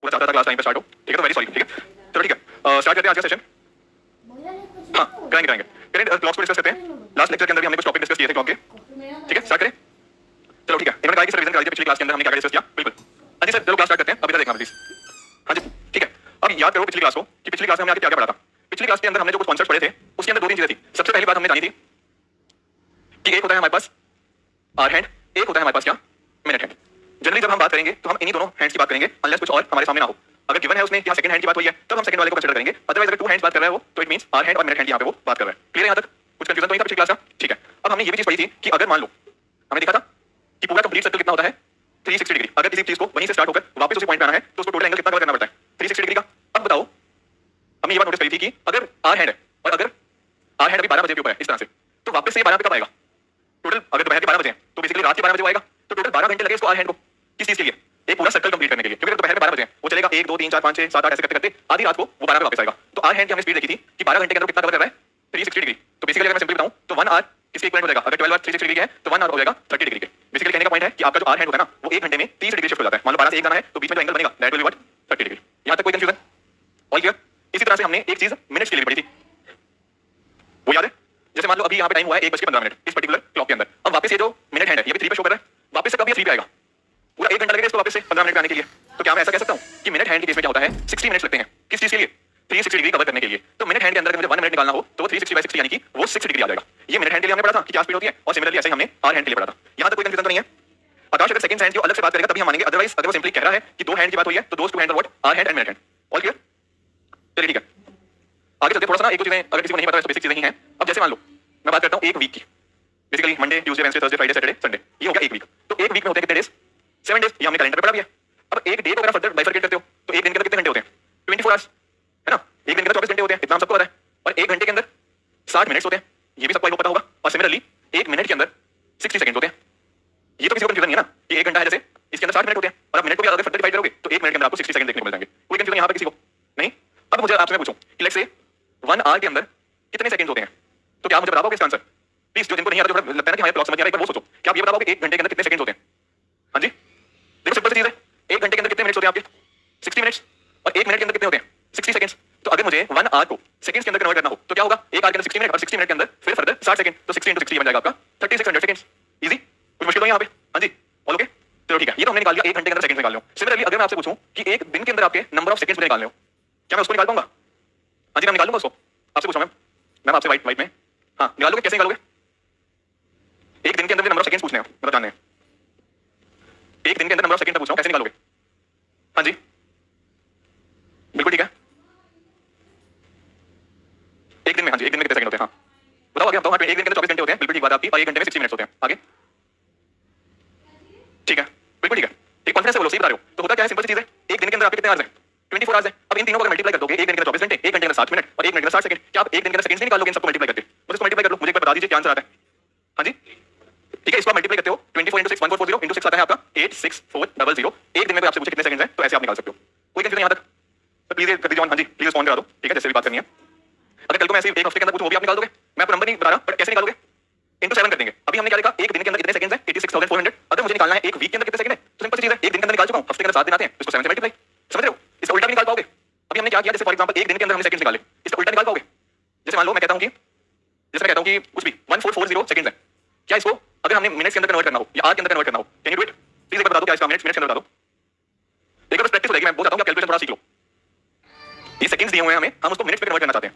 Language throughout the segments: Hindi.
पूरा चाहता था क्लास टाइम पे स्टार्ट हो, ठीक है? तो वेरी सॉरी, ठीक है? चलो ठीक है, स्टार्ट करते हैं आज का सेशन। हाँ, करेंगे क्लॉक्स को डिस्कस करते हैं। लास्ट लेक्चर के अंदर भी हमने कुछ टॉपिक डिस्कस किए थे क्लॉक के, ठीक है? स्टार्ट करें। चलो ठीक है, इन्होंने कहा कि सर रिवीजन करा दीजिए पिछली क्लास के अंदर हमने क्या डिस्कस किया। बिल्कुल, हाँ जी सर, चलो क्लास स्टार्ट करते हैं। अभी तक देखना प्लीज। हाँ जी ठीक है, अब याद करो पिछली क्लास को कि पिछली क्लास में हमने आगे क्या क्या पढ़ा था। पिछली क्लास के अंदर हमने जो कुछ कॉन्सेप्ट पढ़े थे उसके अंदर दो तीन चीजें थी। सबसे पहली बात हमने जानी थी कि एक होता है हमारे पास आवर हैंड, एक होता है हमारे पास क्या, मिनट हैंड। जनरली जब हम बात करेंगे तो हम इन्हीं दोनों हैंड्स की बात करेंगे अनलेस कुछ और हमारे सामने ना हो। अगर गिवन है उसमें यहाँ सेकंड हैंड की बात हुई है तब हम सेकंड वाले को कंसीडर करेंगे। अदरवाइज अगर टू हैंड्स बात कर रहा है वो तो इट मींस आवर हैंड और मिनट हैंड की यहाँ पे वो बात कर रहा है। क्लियर है यहाँ तक? कुछ कंफ्यूजन तो नहीं था पिछली क्लास का? ठीक है, अब हमने ये भी चीज पढ़ी थी कि अगर मान लो हमने देखा था कि पूरा कंप्लीट सर्कल कितना होता है 360 डिग्री। अगर किसी चीज को वहीं से स्टार्ट होकर वापस उसी पॉइंट पे आना है तो उसको टोटल एंगल कितना कवर करना पड़ता है? 360 डिग्री का। अब बताओ, हमने ये बात नोटिस करी थी कि अगर आवर हैंड है और अगर आवर हैंड अभी 12 बजे के ऊपर है इस तरह से, तो वापस से ये 12 पे कब आएगा? टोटल अगर दोपहर के 12 बजे हैं तो बेसिकली रात के 12 बजे आएगा। तो टोटल 12 घंटे लगे इसको आवर हैंड को किस चीज के लिए? एक पूरा सर्कल कंप्लीट करने के लिए। क्योंकि दोपहर में 12 बजे हैं वो चलेगा 1 2 3 4 5 6 7 8 ऐसे करते करते आधी रात को वो 12 पे वापस आएगा। तो आवर हैंड की हमने स्पीड देखी थी कि 12 घंटे के अंदर कितना कवर कर रहा है? 360 डिग्री। तो बेसिकली अगर मैं सिंपली बताऊं तो 1 आवर किसके इक्विवेलेंट हो जाएगा? अगर 12 आवर 360 डिग्री है तो 1 आवर हो जाएगा 30 डिग्री के। बेसिकली कहने का पॉइंट है कि आपका जो आवर हैंड होता है ना वो 1 घंटे में 30 डिग्री शिफ्ट हो जाता है। मान लो 12 से 1 जाना है तो बीच में जो एंगल बनेगा that will be what? 30 degree. यहां तक कोई कंफ्यूजन? All clear? इसी तरह से हमने एक चीज मिनट्स के लिए पढ़ी थी, वो याद है? जैसे मान लो अभी यहाँ पे टाइम हुआ है 1:15 इस पर्टिकुलर क्लॉक के अंदर। अब वापस ये जो मिनट हैंड है ये भी 3 पे शो कर रहा है, वापस से कब ये 3 पे आएगा? पूरा 1 घंटा लगेगा इसको वापस से 15 मिनट पे आने के लिए। तो क्या मैं ऐसा कह सकता हूँ कि मिनट हैंड के केस में क्या होता है 60 मिनट्स लगते हैं किस चीज के लिए? 360 डिग्री कवर करने के लिए। तो मिनट हैंड के अंदर अगर मुझे 1 मिनट निकालना हो तो 360/60 यानी कि वो 6 डिग्री आ जाएगा। ये मिनट हैंड के लिए हमने पढ़ा था कि क्या स्पीड होती है, और सिमिलरली ऐसे ही हमने आवर हैंड के लिए पढ़ा था। यहां तक कोई कंफ्यूजन तो नहीं है? आकाश अगर सेकंड हैंड की अलग से बात करेगा तभी हम मानेंगे, अदरवाइज अगर वो सिंपली कह रहा है कि दो हैंड की बात हुई है तो दोस टू हैंड और what? Hour hand and minute hand. All clear? चलिए ठीक है, आगे चलते। थोड़ा सा ना एक दो चीजें अगर किसी को नहीं पता है तो बेसिक चीजें ही हैं। अब जैसे मान लो मैं बात करता हूं एक वीक की, basically Monday Tuesday Wednesday Thursday Friday Saturday Sunday, ये हो गया एक वीक। तो एक वीक में होते हैं कितने डेज? 7 डेज। ये हमने कैलेंडर पे पढ़ा भी है। अब एक डे को अगर फर्दर बाइफरकेट करते हो तो एक दिन के अंदर कितने घंटे होते हैं? 24 आवर्स, है ना? एक दिन के अंदर 24 घंटे होते हैं, इतना हम सबको पता है। और एक घंटे के अंदर 60 मिनट्स होते हैं, ये भी सबको आई होप पता होगा। और सिमिलरली एक मिनट के अंदर 60 सेकंड होते हैं। ये तो किसी को कंफ्यूजन नहीं है ना कि एक घंटा है जैसे इसके अंदर 60 मिनट होते हैं, और आप मिनट को भी अगर फर्दर डिवाइड करोगे तो एक मिनट के अंदर आपको 60 सेकंड देखने को मिल जाएंगे। कोई कंफ्यूजन यहाँ पे किसी को नहीं? अब मुझे आपसे मैं पूछूं कि लेट्स से 1 आवर के अंदर कितने सेकंड होते हैं, तो क्या आप मुझे बता पाओगे इसका आंसर? प्लीज, जो जिनको नहीं आता, जो लगता है ना कि हमारे क्लॉक समझ नहीं आ रहा, एक बार वो सोचो। क्या आप ये बता पाओगे एक घंटे के अंदर कितने सेकंड होते हैं? हाँ जी, देखो सिंपल सी चीज है, एक घंटे के अंदर कितने मिनट्स होते हैं आपके? 60 मिनट्स। और एक मिनट के अंदर कितने होते हैं? 60 सेकंड्स। तो अगर मुझे 1 आवर को सेकंड्स के अंदर कन्वर्ट करना हो तो क्या होगा? एक आवर के अंदर 60 मिनट और 60 मिनट के अंदर फिर फर्दर 60 सेकंड, तो 60 × 60 बन जाएगा आपका 3600 सेकंड्स। इजी? कुछ मुश्किल नहीं यहाँ पे? हाँ जी, ऑल ओके? चलो ठीक है, ये तो हमने निकाल लिया एक घंटे के अंदर सेकंड्स निकाल लो। सिमिलरली अगर मैं आपसे पूछूं कि एक दिन के अंदर आपके नंबर ऑफ सेकंड्स मुझे निकालने हो, क्या मैं उसको निकाल पाऊंगा? हाँ जी, मैं निकाल लूंगा उसको। आपसे पूछो मैम आपसे वाइट में, हाँ निकालोगे? कैसे निकालोगे? एक दिन के अंदर नंबर ऑफ सेकंड्स पूछने हैं, मतलब जानने हैं। एक दिन के अंदर नंबर ऑफ सेकंड पूछ रहा हूं, कैसे निकालोगे? हाँ जी बिल्कुल ठीक है। एक दिन में, हाँ जी, एक दिन में कितने सेकंड होते हैं? हाँ बताओ आगे, बताओ। हाँ, एक दिन के अंदर 24 घंटे होते हैं, बिल्कुल ठीक बात आपकी। और एक घंटे में 60 मिनट्स होते हैं। आगे ठीक है, बिल्कुल ठीक है। एक कॉन्फिडेंस से बोलो, सही बता रहे हो। तो होता क्या है, सिंपल सी चीज है, एक दिन के अंदर आपके कितने आवर्स हैं? 24 आवर्स है। अब इन तीनों को मल्टीप्लाई कर दोगे, एक दिन के अंदर 24 घंटे, एक घंटे के अंदर 60 मिनट और एक मिनट के अंदर 60 सेकंड। क्या आप एक दिन के अंदर सेकंड्स नहीं निकाल लोगे इन सबको मल्टीप्लाई करके? मुझे इसको मल्टीप्लाई कर लो, मुझे एक बार बता दीजिए क्या आंसर आता है। हाँ जी ठीक है, इसको मल्टीप्लाई करते हो 24 × 6 1440 × 6 आता है आपका 86400। एक दिन में आपसे पूछे कितने सेकंड्स हैं तो ऐसे आप निकाल सकते हो। कोई कंफ्यूजन यहाँ तक? तो प्लीज कर दीजिए। हाँ जी प्लीज रिस्पॉन्ड करा दो, ठीक है, जैसे भी बात करनी है। अगर कल को मैं ऐसे एक हफ्ते के अंदर पूछूं वो भी आप निकाल दोगे? मैं आपको नंबर नहीं बता रहा, बट कैसे निकालोगे? इनटू 7 कर देंगे। अभी हमने क्या देखा, एक दिन के अंदर कितने सेकंड्स हैं? 86400। अगर मुझे निकालना है एक वीक के अंदर कितने सेकंड है तो सिंपल सी चीज है, एक दिन के अंदर निकाल चुका हूं, हफ्ते के अंदर 7 दिन आते हैं, इसको 7 से मल्टीप्लाई। समझ रहे हो? इसका उल्टा भी निकाल पाओगे। अभी हमने क्या किया, जैसे फॉर एग्जांपल एक दिन के अंदर हमने सेकंड्स निकाले, इसका उल्टा निकाल पाओगे? जैसे मान लो मैं कहता हूं कि कुछ भी 1440 सेकंड्स है, क्या इसको अगर हमने मिनट्स के अंदर कन्वर्ट करना हो या आवर के अंदर कन्वर्ट करना हो, can you do it? Please एक बार बता दो क्या इसका मिनट्स के अंदर बता दो। एक बार बस प्रैक्टिस हो जाएगी। मैं बोलता हूं कि आप कैलकुलेशन थोड़ा सीख लो। ये सेकंड्स दिए हुए हैं हमें, हम उसको मिनट्स में कन्वर्ट करना चाहते हैं।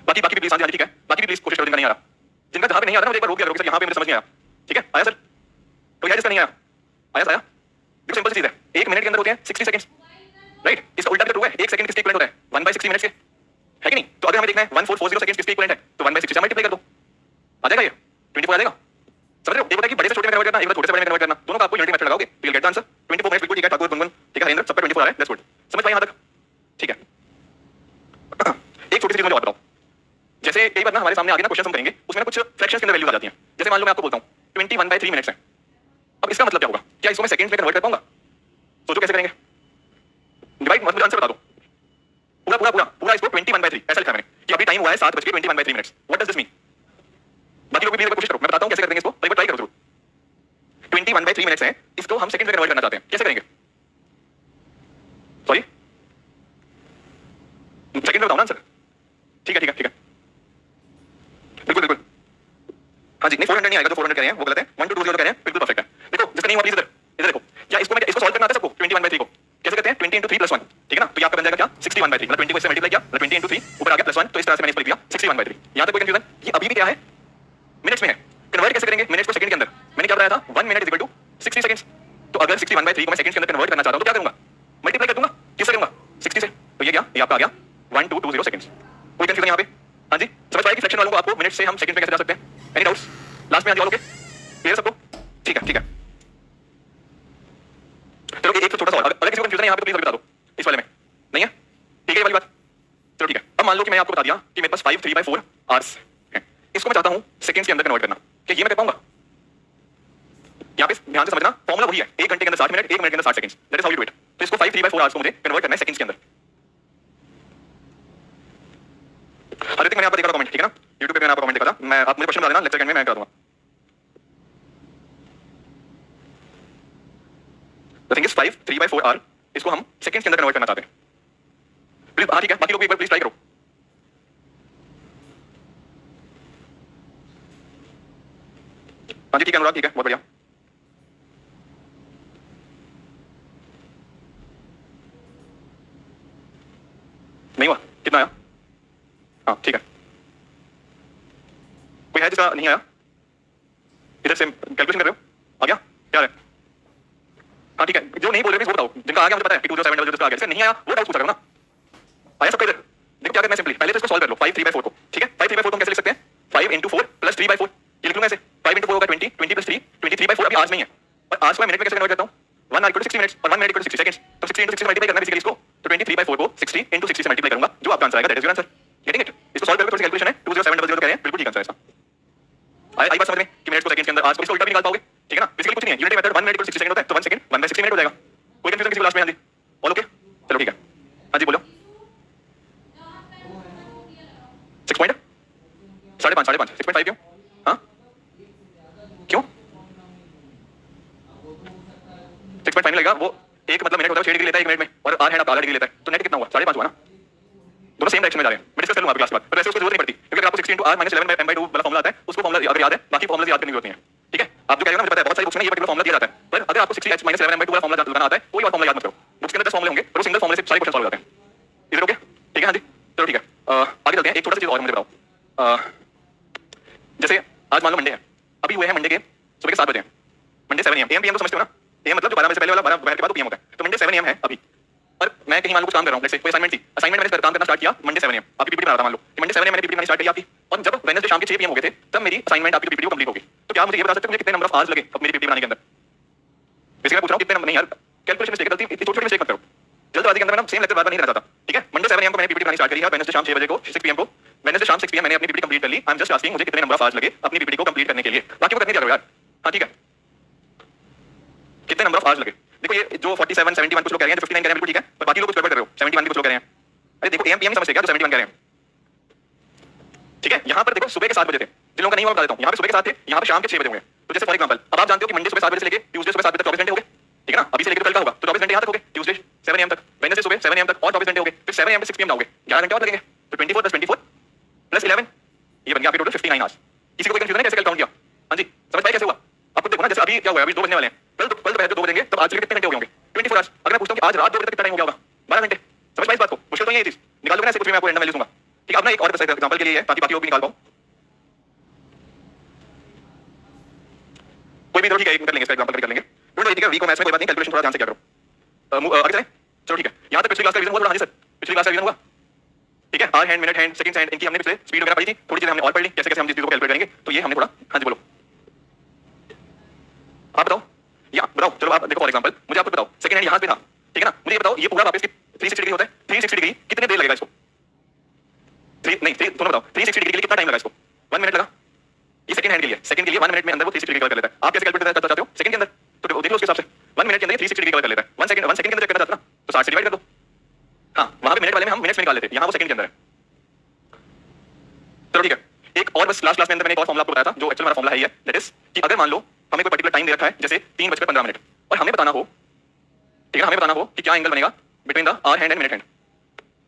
बाकी भी प्लीज, हाँ जी ठीक है, बाकी भी प्लीज कोशिश करो जिनका नहीं आ रहा। जिनका जहां पे नहीं आ रहा मुझे एक बार रोक दिया करो कि सर यहाँ पे मुझे समझ नहीं आया। ठीक है, आया सर? तो यार जिसका नहीं आया आया? देखो सिंपल सी चीज है, एक मिनट के अंदर होते हैं 60 सेकंड्स, राइट? इसका उल्टा भी ट्रू है, एक सेकंड किसके इक्विवेलेंट होता है? 1/60 मिनट्स के, है कि नहीं? तो अगर हमें देखना है 1440 सेकंड्स किसके इक्विवेलेंट है तो 1/60 से मल्टीप्लाई कर दो, आ जाएगा ये 24 आ जाएगा। समझ रहे हो? एक होता है कि बड़े से छोटे में कन्वर्ट करना, एक छोटे से बड़े में कन्वर्ट करना, दोनों का आपको यूनिटी मेथड लगाओगे तो you will get the answer. 24 minutes बिल्कुल ठीक है। ठाकुर गुनगुन ठीक है, हरिंदर सब पे 24 आ रहा है, दैट्स गुड। समझ पाए यहां तक? ठीक है। एक छोटी सी चीज मुझे और बताओ, जैसे कई बार ना हमारे सामने आगे ना क्वेश्चन हम करेंगे, उसमें कुछ फ्रैक्शंस के अंदर वैल्यूज आ जाती हैं। जैसे मान लो मैं आपको बोलता हूं 21/3 मिनट्स है। अब इसका मतलब क्या होगा? क्या इसको मैं सेकंड्स में कन्वर्ट कर पाऊंगा? सोचो कैसे करेंगे? डिवाइड मत, मुझे आंसर बता दो। पूरा पूरा पूरा पूरा इसको 21/3 ऐसा लिखा है मैंने कि अभी टाइम हुआ है 7:21/3 minutes. What does this mean? बाकी लोग भी प्लीज कोशिश करो, मैं बताता हूं कैसे करेंगे इसको, एक बार ट्राई करो जरूर। 21/3 मिनट्स है, इसको हम सेकंड में कन्वर्ट करना चाहते हैं, कैसे करेंगे? जी नहीं 400 नहीं आएगा, जो 400 कह रहे हैं वो गलत है, 1220 कह रहे हैं बिल्कुल परफेक्ट है। देखो जिसका नहीं हुआ प्लीज इधर इधर देखो, क्या इसको मैं इसको सॉल्व करना आता है सबको 21/3 को कैसे करते हैं 20 into 3 + 1, ठीक है ना। तो ये आपका बन जाएगा क्या 61/3, मतलब 20 को इससे मल्टीप्लाई किया मतलब 20 into 3 ऊपर आ गया +1, तो इस तरह से मैंने इसको लिख दिया 61/3। यहां तक कोई कंफ्यूजन? ये अभी भी क्या है मिनट्स में है, कन्वर्ट कैसे करेंगे मिनट्स को सेकंड के अंदर। मैंने क्या बताया था 1 मिनट = 60 सेकंड्स। तो अगर 61/3 को मैं सेकंड्स के अंदर कन्वर्ट करना चाहता हूं तो क्या करूंगा मल्टीप्लाई कर दूंगा, किससे करूंगा 60 से। तो ये क्या ये आपका आ गया 1220 सेकंड्स। कोई कंफ्यूजन यहां पे? हां जी समझ पाए कि फ्रैक्शन वालों को आपको मिनट से हम सेकंड में कैसे जा सकते हैं? एनी डाउट्स लास्ट में? हां जी ऑल ओके क्लियर सबको? ठीक है ठीक है। चलो एक तो छोटा सा और, अगर किसी को कंफ्यूजन है यहां पे तो प्लीज बता दो इस वाले में। नहीं है ठीक है ये वाली बात? चलो ठीक है। अब मान लो कि मैं आपको बता दिया कि मेरे पास 5 3/4 आवर्स है, इसको मैं चाहता हूं सेकंड्स के अंदर कन्वर्ट करना, क्या ये मैं कर पाऊंगा? यहां पे ध्यान से समझना फॉर्मूला वही है, 1 घंटे के अंदर 60 मिनट, 1 मिनट के अंदर 60 seconds, that is how you do it. तो इसको 5 3/4 आवर्स को मुझे कन्वर्ट करना है सेकंड्स के अंदर। हरितिक मैंने आपको देखा था कमेंट, ठीक है ना, YouTube पे मैंने आपको कमेंट देखा था, मैं आप मुझे क्वेश्चन बता देना लेक्चर के एंड में मैं करा दूंगा। द थिंग इज 5 3/4 आवर इसको हम सेकंड्स के अंदर कन्वर्ट करना चाहते हैं। प्लीज हां ठीक है, बाकी लोग भी एक बार प्लीज ट्राई करो। हां जी ठीक है अनुराग ठीक है बहुत बढ़िया। नहीं हुआ कितना आया? हाँ ठीक है। कोई है जिसका नहीं आया? इधर से कैलकुलेशन कर रहे हो? आ गया क्या है? हाँ ठीक है, जो नहीं बोल रहे वो बताओ, जिनका आ गया मुझे पता है कि 207 जिसका आ गया, जिसका नहीं आया वो डाउट पूछा करो ना। आया सबका इधर? देखो क्या करना है सिंपली, पहले तो इसको सॉल्व कर लो 5 3/4 को, ठीक है। 5 3/4 को हम कैसे लिख सकते हैं 5 into 4 + 3/4, ये लिख लूंगा ऐसे 5 into 4 होगा 20, 20 + 3 23/4। अभी आज नहीं है और आज को मैं मिनट में कैसे कन्वर्ट करता हूँ 1 hour = 60 मिनट्स और 1 minute = 60 सेकंड्स। तो 60 into 60 से मल्टीप्लाई करना है बेसिकली इसको, तो 23/4 को 60 into 60 से मल्टीप्लाई करूंगा, जो आपका आंसर आएगा that is your answer. Getting it? इसको सॉल्व करके थोड़ी सी कैलकुलेशन है 20700 कह रहे हैं, बिल्कुल ठीक आंसर है इसका। आई बात समझ में कि मिनट्स को सेकंड्स के अंदर आज को इसको उल्टा भी निकाल पाओगे, ठीक है ना। बेसिकली कुछ नहीं है, यूनिट मेथड 1 minute = 60 सेकंड होता है, तो 1 सेकंड 1/60 मिनट हो जाएगा। कोई कंफ्यूजन किसी को लास्ट में? हां जी ऑल ओके चलो ठीक है। हां जी बोलो 6 पॉइंट 5.5 6.5 क्यों? हाँ क्यों 6.5 लगेगा? वो एक मतलब मिनट होता है 6 डिग्री लेता है 1 मिनट में, और आर हैंड आपका आधा डिग्री लेता है, तो नेट कितना हुआ 5.5 हुआ ना। दोनों सेम डायरेक्शन में जा रहे हैं, मैं डिस्कस कर लूंगा अभी क्लास के बाद, पर वैसे उसको जरूरत नहीं पड़ती क्योंकि आपको 60 into r - 11/m/2 वाला फॉर्मूला आता है, उसको फॉर्मूला अगर याद है बाकी फॉर्मूलाज याद करने की जरूरत नहीं है, ठीक है। आप जो कह रहे हो ना मुझे पता है बहुत सारी बुक्स में ये पर्टिकुलर फॉर्मूला दिया जाता है, पर अगर आपको 60h - 11/2 वाला फॉर्मूला लगाना आता है कोई और फॉर्मूला याद मत करो, बुक्स के अंदर 10 फॉर्मूले होंगे पर वो सिंगल फॉर्मूले से सारे क्वेश्चन सॉल्व हो जाते हैं। इधर ओके ठीक है? हां जी चलो ठीक है। आगे चलते हैं, एक छोटा सा चीज और मुझे बताओ, जैसे आज मान लो मंडे है, अभी हुए हैं मंडे के सुबह के 7 बजे हैं, मंडे 7 AM AM तो समझते हो ना, AM मतलब जो 12 बजे से पहले वाला 12 दोपहर के बाद PM होता है, तो मंडे 7 AM है अभी। और मैं कहीं मान लो कुछ काम कर रहा हूं, जैसे कोई असाइनमेंट थी, असाइनमेंट मैंने काम करना स्टार्ट किया मंडे 7 AM, आपकी पीपीटी बना रहा था, मान लो कि मंडे 7 AM मैंने पीपीटी बनानी स्टार्ट करी आपकी, और जब वेडनेसडे शाम के 6 PM हो गए थे तब मेरी असाइनमेंट आपकी पीपीटी कंप्लीट हो गई। तो क्या आप मुझे ये बता सकते हो मुझे कितने नंबर ऑफ आवर्स लगे अपनी पीपीटी बनाने के अंदर? बेसिकली मैं पूछ रहा हूं कितने नंबर, नहीं यार कैलकुलेशन मिस्टेक गलती, इतनी छोटी मिस्टेक मत करो, जल्दबाजी के अंदर मैं सेम लेक्चर बार-बार नहीं करना चाहता, ठीक है। मंडे 7 AM को मैंने पीपीटी बनानी स्टार्ट करी है, वेडनेसडे शाम 6 बजे को 6 PM को, वेडनेसडे शाम 6 PM मैंने अपनी पीपीटी कंप्लीट कर ली। आई एम जस्ट आस्किंग मुझे कितने नंबर ऑफ आवर्स लगे अपनी पीपीटी को कंप्लीट करने के लिए, बाकी वो करने दिया करो यार। हां ठीक है कितने नंबर ऑफ आवर्स लगे? देखो ये जो 47 71 कुछ लोग कह रहे हैं, जो 59 कह रहे हैं बिल्कुल ठीक है, पर बाकी लोग कुछ गड़बड़ कर रहे हो, 71 भी कुछ लोग कह रहे हैं। अरे देखो AM PM समझते क्या, जो 71 कह रहे हैं, ठीक है। यहाँ पर देखो सुबह के 7 बजे थे, जिन लोगों का नहीं हुआ बता देता हूँ, यहाँ पे सुबह के 7 थे, यहाँ पे शाम के 6 बजे होंगे। तो जैसे फॉर एग्जांपल अब आप जानते हो कि मंडे सुबह 7 बजे से लेके ट्यूसडे सुबह 7 बजे तक 24 घंटे हो गए, ठीक है ना। अभी से लेकर कल का होगा तो 24 घंटे यहाँ तक हो गए, ट्यूसडे 7 AM तक, वेडनेसडे सुबह 7 AM तक और 24 घंटे हो गए, फिर 7 AM से 6 PM ना हो गए, 11 घंटे और लगेंगे, तो 24 + 24 + 11 ये बन गया आपके टोटल 59 आवर्स। किसी को कोई कंफ्यूजन है कैसे काउंट किया? हां जी समझ पाए कैसे हुआ? आपको देखो ना जैसे अभी क्या हुआ, अभी 2 बजने वाले हैं, कल दोपहर के 2 बजेंगे तब आज के लिए कितने घंटे हो गए होंगे 24 आवर्स। अगर मैं पूछता हूं कि आज रात 2 बजे तक कितना टाइम हो गया होगा 12 घंटे। समझ पाए इस बात को? मुश्किल तो नहीं है ये चीज, निकाल लोगे ना, ऐसे कुछ भी मैं आपको रैंडम वैल्यूज दूंगा, ठीक है। अब ना एक और एग्जांपल के लिए है ताकि बाकी लोग भी निकाल पाओ, कोई भी इधर ठीक है एक कर लेंगे, इसका एग्जांपल कर लेंगे, डोंट वरी ठीक है। वीक मैथ्स में कोई बात नहीं, कैलकुलेशन थोड़ा ध्यान से किया करो। आगे चलें चलो ठीक है। यहां तक पिछली क्लास का रिवीजन हुआ? हां जी सर पिछली क्लास का रिवीजन हुआ, ठीक है। Hour hand minute hand seconds hand इनकी हमने पिछले स्पीड वगैरह पढ़ी थी, थोड़ी चीजें हमने और पढ़ ली, कैसे कैसे हम चीजों को कैलकुलेट करेंगे, तो ये हमने थोड़ा। हां जी बोलो आप बताओ, या बताओ चलो आप देखो फॉर एग्जांपल मुझे आप बताओ सेकंड हैंड यहां पे था, ठीक है ना, मुझे ये बताओ ये पूरा वापस 360 डिग्री होता है, 360 डिग्री कितने देर लगेगा इसको? 3 नहीं 3 दोनों बताओ 360 डिग्री के लिए कितना टाइम लगा इसको? 1 मिनट लगा। ये सेकंड हैंड के लिए, सेकंड के लिए 1 मिनट में अंदर वो 360 डिग्री कवर कर लेता है। आप कैसे कैलकुलेट करना चाहते हो सेकंड के अंदर? तो देख लो उसके हिसाब से 1 मिनट के अंदर 360 डिग्री कवर कर लेता है। 1 सेकंड के अंदर चेक करना चाहते हो ना, तो 60 से डिवाइड कर दो। हां वहां पे मिनट वाले में हम मिनट्स में निकाल लेते, यहां वो सेकंड के अंदर है। चलो ठीक है, एक और बस लास्ट क्लास में अंदर मैंने एक और फॉर्मूला आपको बताया था जो एक्चुअल हमारा फॉर्मूला है ये, दैट इज कि अगर मान लो हमें कोई पर्टिकुलर टाइम दे रखा है जैसे 3:15 और हमें बताना हो, ठीक है, हमें बताना हो कि क्या एंगल बनेगा between the hour hand and minute hand,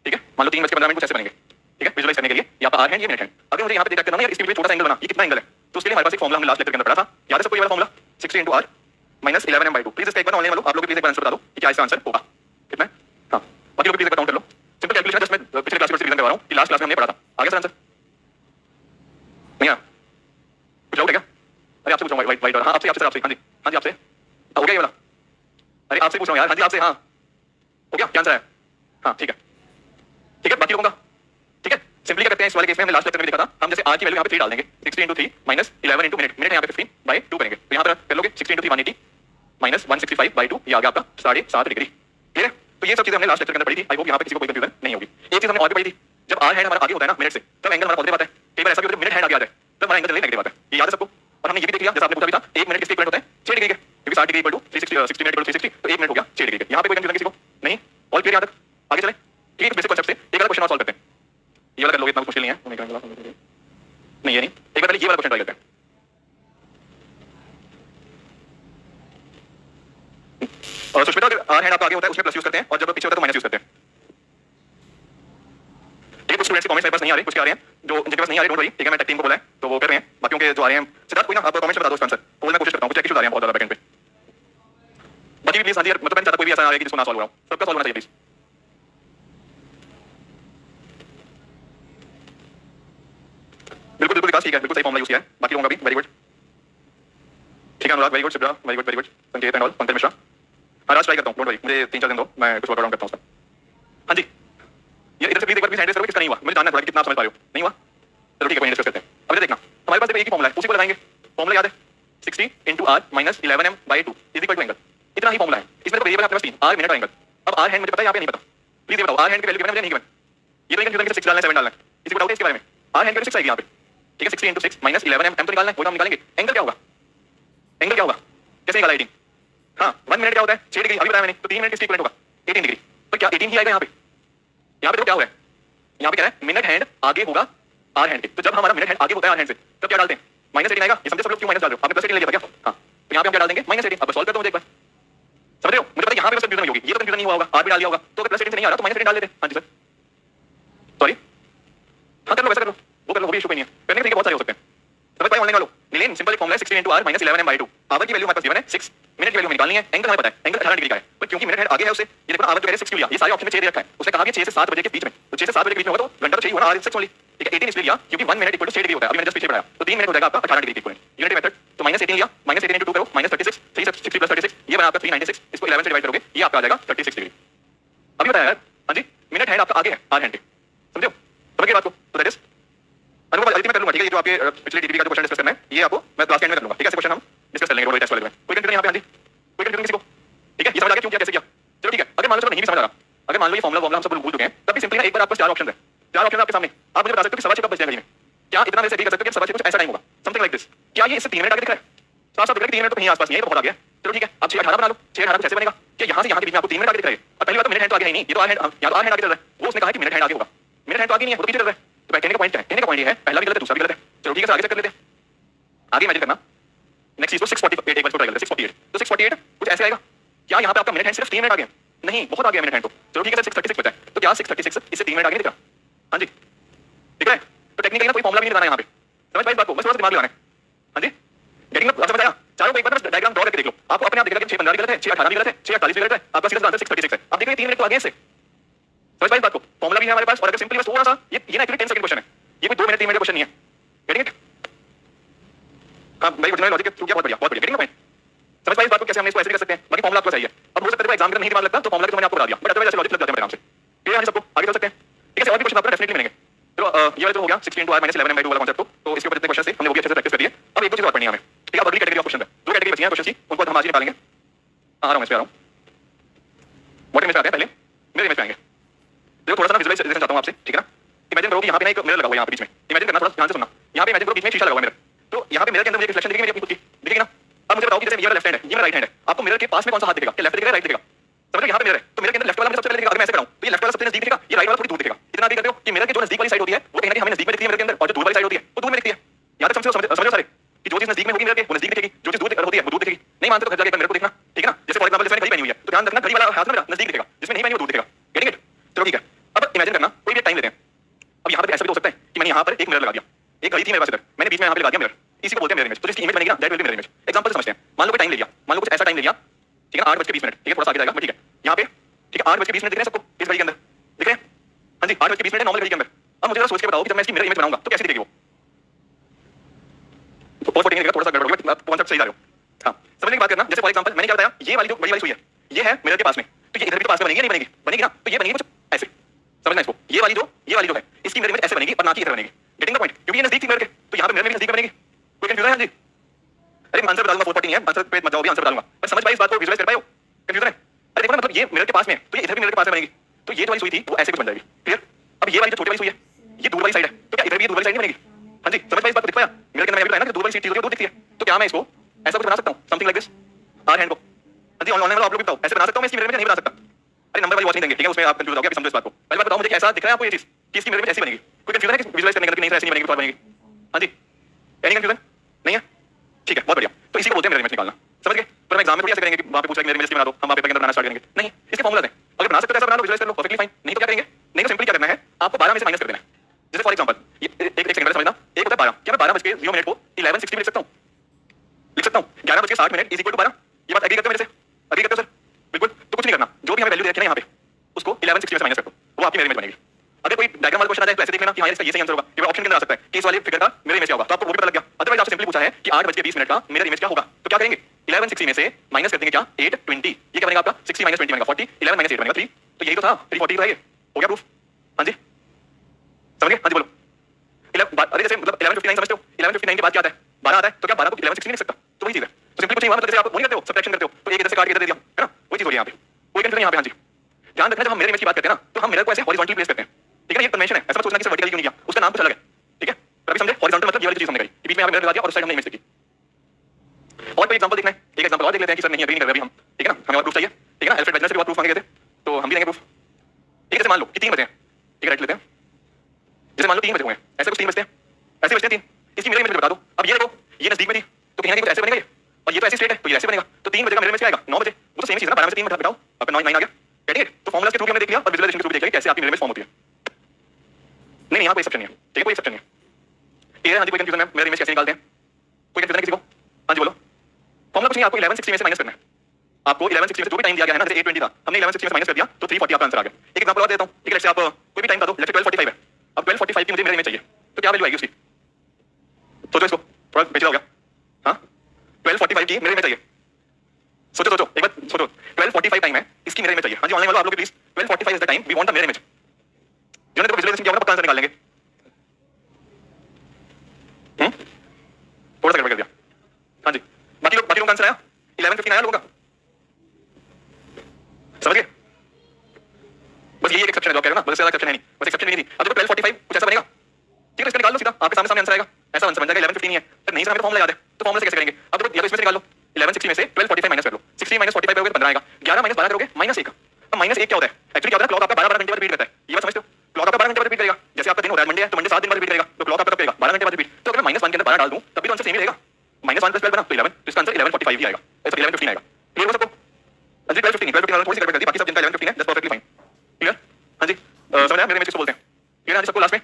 ठीक है। मान लो 3:15 कुछ ऐसे बनेंगे, ठीक है, विजुअलाइज करने के लिए यहाँ पर आवर हैंड ये मिनट हैंड। अगर मुझे यहाँ पे डिटेक्ट करना है यार इसके लिए छोटा सा एंगल बना, ये कितना एंगल है, तो उसके लिए हमारे पास एक फॉर्मुला हमने लास्ट लेक्चर के अंदर पढ़ा था, याद है सबको ये वाला formula 60 into r minus 11m/2। Please इसका एक बार ऑनलाइन वालों आप लोग प्लीज एक बार आंसर बता दो कि क्या इसका आंसर होगा। कितना है? हाँ, बाकी लोग प्लीज एक बार काउंट कर लो। सिंपल कैलकुलेशन है, जस्ट मैं पिछले क्लास में रिवीजन करवा रहा हूँ कि लास्ट क्लास में हमने पढ़ा था। आ गया सर आंसर? नहीं आया? कुछ डाउट है क्या? अरे आपसे पूछ रहा हूँ, वाइट हाँ आपसे सर, आपसे। हाँ जी आपसे। हो गया ये वाला? अरे आपसे पूछ रहा हूँ यार। हाँ जी आपसे। हाँ हो गया, क्या आंसर है? हाँ ठीक है बाकी लोगों का ठीक है। सिंपली क्या करते हैं इस वाले केस में, हमने लास्ट लेक्चर में देखा था, हम जैसे r की वैल्यू यहाँ पे 3 डाल देंगे, 60 into 3 minus 11 into मिनट है यहाँ पे 15/2 करेंगे, तो यहाँ पर कर लोगे 60 into 3 180 minus 165/2, ये आ गया आपका 7.5 डिग्री। क्लियर है? तो ये सब चीजें हमने लास्ट लेक्चर के अंदर पढ़ी थी। आई होप यहाँ पे किसी को कोई कंफ्यूजन नहीं होगी। एक चीज हमने और भी पढ़ी थी, जब r हैंड हमारा आगे होता है ना मिनट से, तब एंगल हमारा पॉजिटिव आता है। कई बार ऐसा भी होता है मिनट हैंड आगे आ जाए तब हमारा एंगल जनरली नेगेटिव आता है, ये याद है सबको। और हमने ये भी देख लिया, जैसा आपने पूछा भी था, 1 मिनट किसके इक्विवेलेंट होता है? 6 डिग्री के, क्योंकि 60 degree equal to 360 minute equal to 360, तो 1 मिनट हो गया 6 डिग्री के। यहाँ पे कोई कंफ्यूजन किसी को नहीं? ऑल क्लियर यहाँ तक? आगे चले। ठीक है, बेसिक कांसेप्ट से एक वाला क्वेश्चन और सॉल्व करते हैं। ये वाला कर लोगे, इतना मुश्किल नहीं है। नहीं ये नहीं, एक बार पहले ये वाला क्वेश्चन ट्राई करते हैं। और सुष्मिता, अगर r हैंड आपका आगे होता है उसमें प्लस यूज करते हैं, और जब पीछे होता है तो माइनस यूज करते हैं। ठीक है, कुछ स्टूडेंट्स के कमेंट्स मेरे पास नहीं आ रहे, कुछ आ रहे हैं जो जिनके पास नहीं आ रहे, डोंट वरी। ठीक है, मैं टेक टीम को बोला है तो वो कर रहे हैं, बाकियों के जो आ रहे हैं सिद्धार्थ कोई ना आप कमेंट्स में बता दो इसका आंसर, तो मैं कोशिश करता हूं। कुछ इश्यूज आ रहे हैं बहुत ज्यादा बैकएंड पे। बाकी भी प्लीज हाँ जी, मतलब मैं चाहता कोई भी ऐसा आ रहा है कि जिसको ना सॉल्व हो रहा हूं, सबका सॉल्व होना चाहिए प्लीज। बिल्कुल विकास, ठीक है, बिल्कुल सही फॉर्मुला यूज किया है। बाकी लोगों का भी वेरी गुड। ठीक है Anurag, very good. Sidra, very good. Sanket and all, Pankaj Mishra. हाँ राज ट्राई करता हूँ, डोंट वरी, मुझे 3-4 दिन दो, मैं कुछ वर्कआउट करता हूँ उसका। हाँ जी, ये इधर से प्लीज एक बार प्लीज हैंड रेज करो, किसका नहीं हुआ, मुझे जानना है थोड़ा कितना आप समझ पा रहे हो। नहीं हुआ? चलो ठीक है, डिस्कस करते हैं। अब देखना, हमारे पास एक ही फॉर्मुला है, उसी को लगाएंगे। फॉर्मुला याद है 60 into r minus 11m/2 is equal to angle. इतना ही फॉर्मुला है, इसमें तो वेरिएबल आपके पास 3 r मिनट और एंगल। अब r हैंड मुझे पता है, यहाँ पे नहीं पता। प्लीज ये बताओ r हैंड की वैल्यू कितना मुझे नहीं गिवन। ये तो कंफ्यूजन है 6 डालना है 7 डालना है, किसी को डाउट है इसके बारे में? r हैंड की वैल्यू 6 आएगी यहाँ पे। ठीक है, 60 into 6 minus 11m तो निकालना है, वो हम निकालेंगे। एंगल क्या होगा? एंगल क्या होगा? कैसे निकाला 18? हाँ 1 मिनट क्या होता है? 6 डिग्री, अभी बताया मैंने, तो 3 मिनट किसके इक्विवेलेंट होगा? 18 डिग्री। तो क्या 18 ही आएगा यहाँ पे? यहाँ पे तो क्या हो रहा है, यहाँ पे कह रहा है मिनट हैंड आगे होगा r हैंड के। तो जब हमारा मिनट हैंड आगे होता है r हैंड से, तब क्या डालते हैं? -18 आएगा। ये समझे सब लोग क्यों माइनस डाल रहे हो? आपने +18 ले लिया था क्या? हाँ, तो यहाँ पे हम क्या डाल देंगे? -18। अब सॉल्व कर दो मुझे एक बार, समझ रहे हो? मुझे पता है यहाँ पे बस कंफ्यूजन होगी, ये तो कंफ्यूजन नहीं हुआ होगा, r भी डाल दिया होगा, तो अगर +18 से नहीं आ रहा तो -18 डाल देते। हाँ जी सर, सॉरी। हाँ कर लो, वैसा कर लो, वो कर लो, वो भी इशू कोई नहीं है, करने के तरीके बहुत सारे हो सकते हैं। समझ पाए ऑनलाइन वालों? नीलेन, सिंपल फॉर्मूला है 60 into r minus 11m/2। Hour की वैल्यू हमारे पास गिवन है 6, मिनट की वैल्यू हमें निकालनी है। एंगल हमें पता है, एंगल 18 डिग्री का है, पर क्योंकि मिनट हैंड आगे है उसे, ये देखो आवर तो कह रहे हैं 6 क्यों लिया, ये सारे ऑप्शन में 6 दे रखा है। उसने कहा कि 6 से 7 बजे के बीच में, तो 6 से 7 बजे के बीच में होगा तो घंटा तो चाहिए होगा ना, r is 6 ओनली। ठीक है, 18 इसलिए लिया क्योंकि 1 मिनट इक्वल टू 6 डिग्री होता है, अभी मैंने जस्ट पीछे बढ़ाया, तो 3 मिनट हो जाएगा आपका 18 डिग्री इक्वल यूनिट मेथड। तो -18 लिया, -18 into 2 करो, -36, 360 + 36, ये बना आपका 396, इसको 11 से डिवाइड करोगे, ये आपका आ जाएगा 36 डिग्री। अभी बताया यार। हाँ जी, मिनट हैंड आपका आगे है r हैंड के, समझे हो? समझ गए बात को? तो दैट इज अनुरूप अल्टीमेट कर लूंगा। ठीक है, ये जो आपके पिछले डीबी का जो क्वेश्चन डिस्कस करना है, ये आपको मैं क्लास के एंड में कर लूंगा। ठीक है, ऐसे क्वेश्चन हम डिस्कस कर लेंगे रोड टेस्ट वाले में। कोई कंफ्यूजन यहाँ पे? हाँ जी, कोई कंफ्यूजन किसी को? ठीक है, ये समझ आ गया क्यों किया, कैसे किया? चलो ठीक है, अगर मान लो नहीं भी समझ आ रहा, अगर मान लो ये फॉर्मुला हम सब भूल चुके हैं, तब भी सिंपली ना एक बार आपके पास 4 ऑप्शन है, 4 ऑप्शन आपके सामने, आप मुझे बता सकते हो कि 6:15 कब बच जाएगा में? क्या इतना वैसे भी कर सकते हो कि 6:15 कुछ ऐसा टाइम होगा, समथिंग लाइक दिस? क्या ये इससे 3 मिनट आगे दिख रहा है? साफ-साफ दिख रहा है कि 3 मिनट तो कहीं आसपास नहीं है, तो बहुत आगे है। चलो ठीक है, आप 6:18 बना लो, 6:18 कुछ ऐसे बनेगा कि यहाँ से यहाँ के बीच में आपको 3 मिनट आगे दिख रहा है। और पहली बात तो मिनट हैंड तो आगे है ही नहीं, ये तो r हैंड, या तो r हैंड आगे चल रहा है, वो उसने कहा है कि मिनट हैंड आगे होगा, मिनट हैंड तो आगे नहीं है, वो तो पीछे चल रहा है। तो कहने का पॉइंट है, कहने का पॉइंट ये है, पहला भी गलत है, दूसरा भी गलत है। चलो ठीक है, आगे चेक कर लेते हैं, आगे इमेजिन करना। नेक्स्ट चीज को 648 एक बार ट्राई कर लेते हैं। 648, तो 648 कुछ ऐसे आएगा। क्या यहाँ पे आपका मिनट हैंड सिर्फ 3 मिनट आगे है? नहीं, बहुत आगे है मिनट हैंड तो। चलो ठीक है, 636 बचा है, तो क्या 636 इससे 3 मिनट आगे नहीं दिख रहा? हाँ जी, ठीक है। तो टेक्निकली ना कोई फॉर्मुला भी नहीं लगाना यहाँ पे, समझ पाए इस बात को? बस थोड़ा सा दिमाग लगाना है। हाँ जी, गेटिंग अप, समझ आया? चारों को एक बार बस डायग्राम ड्रॉ करके देख लो, आपको अपने आप दिखेगा कि 6:15 भी गलत है, 6:18 भी गलत है, 6:48 भी गलत है, आपका सीधा आंसर 636 है। अब देखिए 3 मिनट तो आगे से, समझ पाए इस बात को? फॉर्मुला भी है हमारे पास, और अगर सिंपली बस थोड़ा सा ये ना एक्चुअली 10 सेकंड क्वेश्चन है, ये कोई 2 मिनट 3 मिनट का क्वेश्चन नहीं है। Getting it? हाँ भाई, गुड लॉजिक थ्रू किया, बहुत बढ़िया, बहुत बढ़िया। Getting point? समझ पाए इस बात को? कैसे हम इसको ऐसे भी कर सकते हैं, बाकी फॉर्मुला आपको चाहिए। अब हो सकता है एग्जाम में नहीं दिमाग लगता, तो फॉर्मुला तो मैंने आपको बता दिया, बट अदरवाइज ऐसे लॉजिक लग जाते हैं आराम से। क्लियर है सबको? आगे चल सकते हैं। ठीक है, और भी क्वेश्चन आपको डेफिनेटली मिलेंगे। चलो ये वाला तो हो गया 60 into r minus 11m/2 वाला कांसेप्ट, तो इसके ऊपर जितने क्वेश्चन थे हमने वो भी अच्छे से प्रैक्टिस कर दिए। अब एक दो चीज और पढ़नी है हमें। ठीक है, अब अगली कैटेगरी ऑफ क्वेश्चन है, दो कैटेगरी बची हैं क्वेश्चन की, उनको हम आज ही निकालेंगे। आ रहा हूं, मैं इसमें आ रहा हूं, व्हाट इमेज आते हैं, पहले मेरे इमेज पे आएंगे। देखो थोड़ा सा ना विजुअलाइजेशन चाहता हूं आपसे, ठीक है ना? इमेजिन करो कि यहाँ पे ना एक मिरर लगा हुआ है यहाँ पे बीच में, इमेजिन करना, थोड़ा ध्यान से सुनना। यहाँ पे इमेजिन करो बीच में शीशा लगा हुआ है मिरर, तो यहाँ पे मिरर के अंदर मुझे रिफ्लेक्शन दिखेगी मेरी अपनी खुद की, दिखेगी ना? अब मुझे बताओ कि जैसे ये वाला लेफ्ट हैंड है, ये मेरा राइट हैंड है, आपको मिरर के पास में कौन सा हाथ दिखेगा? क्या लेफ्ट दिखेगा, राइट दिखेगा? समझ लो यहाँ पे मिरर है, तो मिरर के अंदर लेफ्ट वाला मुझे सबसे पहले दिखेगा। अगर मैं ऐसे कराऊं तो ये लेफ्ट वाला सबसे नजदीक दिखेगा, ये राइट वाला थोड़ी दूर दिखेगा। इतना भी करते हो कि मिरर के जो नजदीक वाली साइड होती है वो कहीं ना कहीं हमें नजदीक में दिखती है मिरर के अंदर, और जो दूर वाली साइड होती है वो दूर में दिखती है। याद है? समझो सारे कि जो चीज नजदीक में होगी मिरर के वो नजदीक दिखेगी, जो चीज दूर होती है वो दूर दिखेगी। नहीं मानते तो घर जाके एक बार मिरर को देखना, ठीक है ना? जैसे फॉर एग्जांपल जैसे मैंने घड़ी पहनी हुई है, तो ध्यान रखना घड़ी वाला हाथ ना मेरा नजदीक दिखेगा, जिसमें नहीं पहनी वो दूर दिखेगा। Getting it? चलो ठीक है, अब इमेजिन करना कोई भी टाइम लेते हैं। अब यहाँ पर ऐसा भी हो सकता है कि मैंने यहाँ पर एक मिरर लगा दिया, एक घड़ी थी मेरे पास इधर, मैंने बीच में यहाँ पे लगा दिया मिरर, इसी को बोलते हैं मिरर इमेज। तो जिसकी इमेज बनेगी ना that will be mirror image. Example समझते हैं, मान लो कोई टाइम ले लिया, मान लो कुछ ऐसा टाइम ले लिया, ठीक है 8:20, ठीक है थोड़ा सा आगे जाएगा बट ठीक है यहाँ पे, ठीक है 8:20 दिख रहे हैं सबको इस घड़ी के अंदर, दिख रहे हैं? हाँ जी 8:20 नॉर्मल घड़ी के अंदर। अब मुझे जरा सोच के बताओ कि जब मैं इसकी मिरर इमेज बनाऊंगा तो कैसी दिखेगी वो? तो पॉज फोटिंग थोड़ा सा गड़बड़ हो गया, कॉन्सेप्ट सही जा रहे हो। हाँ समझने की बात करना, जैसे फॉर एग्जांपल मैंने क्या बताया, ये वाली जो बड़ी वाली सुई है ये है मिरर के पास में, तो ये इधर भी तो पास में बनेगी या नहीं बनेगी? बनेगी ना, तो ये बनेगी कुछ ऐसे, समझना इसको, ये वाली जो है इसकी मिरर इमेज ऐसे बनेगी और ना कि इधर बनेगी। Getting the point? क्योंकि ये नजदीक थी मिरर के, तो यहाँ पे मिरर में नजदीक बनेगी। कोई कंफ्यूजन है? हाँ जी अरे मैं आंसर बता दूंगा, 440 नहीं है आंसर पे मत जाओ, भी आंसर बता दूंगा, पर समझ पाए इस बात को, विजुअलाइज कर पाए हो? कंफ्यूजन है? अरे देखो ना मतलब ये मिरर के पास में, तो ये इधर भी मिरर के पास में बनेगी, तो ये जो वाली सुई थी वो ऐसे कुछ बन जाएगी। क्लियर? अब ये वाली जो छोटी वाली सुई है ये दूर वाली साइड है, तो क्या इधर भी दूर वाली साइड नहीं बनेगी? हाँ जी समझ पाए इस बात को, दिख पाया? मिरर के अंदर मैंने बताया ना कि दूर वाली चीज होती है वो दूर दिखती है, तो क्या मैं इसको ऐसा कुछ बना सकता हूँ, something like this, R hand को? हाँ जी ऑनलाइन वाला आप लोग भी बताओ, ऐसे बना सकता हूँ मैं इसकी मिरर में? नहीं बना सकता। अरे नंबर वाली वॉच नहीं देंगे, ठीक है उसमें आप कंफ्यूज हो जाओगे, अभी समझो इस बात को। पहले बात बताओ मुझे कि ऐसा दिख रहा है आपको ये चीज कि इसकी मिरर में ऐसी बनेगी? कोई कंफ्यूजन है कि विजुअलाइज करने का कि नहीं ऐसी नहीं बनेगी, बनेगी? हाँ जी एनी कंफ्यूजन नहीं है? ठीक है बहुत बढ़िया, तो इसी को बोलते हैं मिरर इमेज निकालना, समझ गए? पर हम एग्जाम में थोड़ी ऐसे करेंगे कि वहां पे पूछा कि मिरर इमेज बना दो, हम वहां पेपर के अंदर बनाना स्टार्ट करेंगे, नहीं इसके फॉर्मूला हैं, अगर बना सकते हो ऐसा बना लो, विजुअलाइज कर लो, परफेक्टली फाइन। नहीं तो क्या करेंगे? नहीं तो सिंपली क्या करना है, आपको 12 में से माइनस कर देना है। जैसे फॉर एग्जांपल एक सेकंड समझना, एक होता है 12, क्या मैं 12:0 को 11:60 में लिख सकता हूं? लिख सकता हूं 11:60 इज इक्वल टू 12। ये बात एग्री करते हो मेरे से? एग्री करते हो सर? बिल्कुल। तो कुछ नहीं करना, जो भी हमें वैल्यू दे रखी है ना यहाँ पे उसको 11:60 में से माइनस कर दो, वो आपकी मिरर इमेज बनेगी। अगर कोई डायग्राम वाला क्वेश्चन आ जाए तो ऐसे देख लेना कि हाँ इसका ये सही आंसर होगा, ये ऑप्शन के अंदर आ सकता है कि इस वाले फिगर का मिरर इमेज क्या होगा, तो आपको वो भी पता लग गया। अदरवाइज आपसे सिंपली पूछा है कि 8:20 का मिरर इमेज क्या होगा, तो क्या करेंगे? 11:60 में से माइनस कर देंगे क्या? 8:20, ये क्या बनेगा आपका? 60 - 20 बनेगा 40, 11 - 8 बनेगा 3, तो यही तो था 340 था ये, हो गया प्रूफ? हाँ जी समझ गए? हाँ जी बोलो। अरे जैसे मतलब 11:59 समझते हो, 11:59 के बाद क्या आता है? 12 आता है, तो क्या 12 को 11:60 नहीं लिख सकता? तो वही चीज है, तो सिंपली कुछ नहीं हुआ, मतलब जैसे आप वो नहीं करते हो सब्ट्रैक्शन करते हो, तो एक इधर से काट के इधर दे दिया है ना, वही चीज हो रही है यहाँ पे, कोई कंफ्यूजन यहाँ पे? हाँ जी ध्यान रखना, जब हम मिरर इमेज की बात करते हैं ना तो हम मिरर को ऐसे हॉरिजॉन्टली प्लेस करते हैं, ठीक है ना? ये कन्वेंशन है, ऐसा मत सोचना कि वर्टिकली क्यों नहीं किया, उसका नाम कुछ अलग है, ठीक है? पर अभी समझे हॉरिजॉन्टल मतलब ये वाली चीज हमने करी, बीच में यहाँ पे मिरर लगा दिया और उस साइड हमने इमेज देखी। और कोई एग्जांपल देखना है? एक एग्जांपल और देख लेते हैं कि सर नहीं एग्री नहीं कर रहे अभी हम, ठीक है ना? हमें और प्रूफ चाहिए, ठीक है ना? अल्फ्रेड वेजनर से भी और प्रूफ मांगे गए थे, तो हम भी देंगे प्रूफ। ठीक है जैसे मान लो कि 3 बजे हैं, ठीक है राइट लेते हैं, जैसे मान लो 3 बजे हुए हैं, ऐसे कुछ 3 बजते हैं, ऐसे बजते हैं 3, इसकी मिरर इमेज बता दो। अब ये देखो ये नजदीक में थी तो कहीं ना कहीं कुछ ऐसे बनेगा ये, और ये तो ऐसी स्ट्रेट है तो ये ऐसे बनेगा, तो 3 बजे का मिरर इमेज क्या आएगा? 9 बजे, वो तो सेम चीज है ना, 12 में से 3 घटाओ आपका 9 आ गया, ठीक है? तो फॉर्मूला के थ्रू हमने देख लिया और विजुअलाइजेशन के थ्रू देख लिया कैसे आपकी मिरर इमेज फॉर्म होती है। नहीं यहाँ कोई एक्सेप्शन नहीं है, ठीक है? कोई एक्सेप्शन नहीं है, क्लियर है? हाँ जी कोई कंफ्यूजन है? मिरर इमेज कैसे निकालते हैं? कोई कंफ्यूजन है किसी को? हाँ जी बोलो। फॉर्मूला कुछ नहीं, आपको 11:60 में से माइनस करना है, आपको 11:60 में से जो भी टाइम दिया गया है ना, जैसे 8:20 था, हमने 11:60 में से माइनस कर दिया तो 340 आपका आंसर आ गया। एक एग्जांपल और देता हूं, ठीक है? लेट्स से आप कोई भी टाइम बता दो, लेट्स से 12:45 है, अब 12:45 की मुझे मिरर इमेज चाहिए, तो क्या वैल्यू आएगी उसकी? सोचो इसको, थोड़ा पेचीदा हो गया। हाँ 12:45 की मिरर इमेज चाहिए, सोचो सोचो एक बार सोचो, 12:45 टाइम है, इसकी मिरर इमेज चाहिए। हाँ जी ऑनलाइन वालों आप लोग please, 12:45 is the time we want the mirror image, जिन्होंने तो विजुअलाइजेशन किया होगा पक्का आंसर निकाल लेंगे। थोड़ा सा गड़बड़ कर दिया। हाँ जी बाकी लोग का आंसर आया? 11:15 आया लोगों का? समझ गए? बस यही एक एक्सेप्शन है जो आप कह रहे हो ना, बस ज्यादा एक्सेप्शन है नहीं, बस एक्सेप्शन नहीं थी। अब देखो 12:45 कुछ ऐसा बनेगा, ठीक है? इसका निकाल लो सीधा, आपके सामने आंसर आएगा, ऐसा आंसर बन जाएगा। 11:15 नहीं है तो नहीं सर हमें तो फॉर्मूला याद है, तो फॉर्मूला से कैसे करेंगे? अब देखो या तो इसमें से निकाल लो, 11:60 में से 12:45 माइनस कर लो, 60 - 45 करोगे तो 15 आएगा, 11 - 12 करोगे -1। अब -1 क्या होता है? एक्चुअली क्या होता है, क्लॉक आपका 12 घंटे बाद रिपीट करता है, ये बात समझते हो? क्लॉक आपका 12 घंटे बाद रिपीट करेगा, जैसे आपका दिन हो रहा है मंडे है तो मंडे 7 दिन बाद रिपीट करेगा, तो क्लॉक आपका कब करेगा? 12 घंटे बाद रिपीट। तो अगर मैं -1 के अंदर 12 डाल दूं तब भी तो आंसर सेम ही रहेगा, -1 + 12 बना तो 11, तो इसका आंसर 11:45 ही आएगा, ऐसा 11:15 आएगा। क्लियर हो सबको? अजी 12:15 थोड़ी सी गड़बड़ कर दी, बाकी सब जिनका 11:15 है दैट्स परफेक्टली फाइन। क्लियर? हाँ जी समझ आया? मेरे इमेज को बोलते हैं, क्लियर? हाँ जी सबको लास्ट में,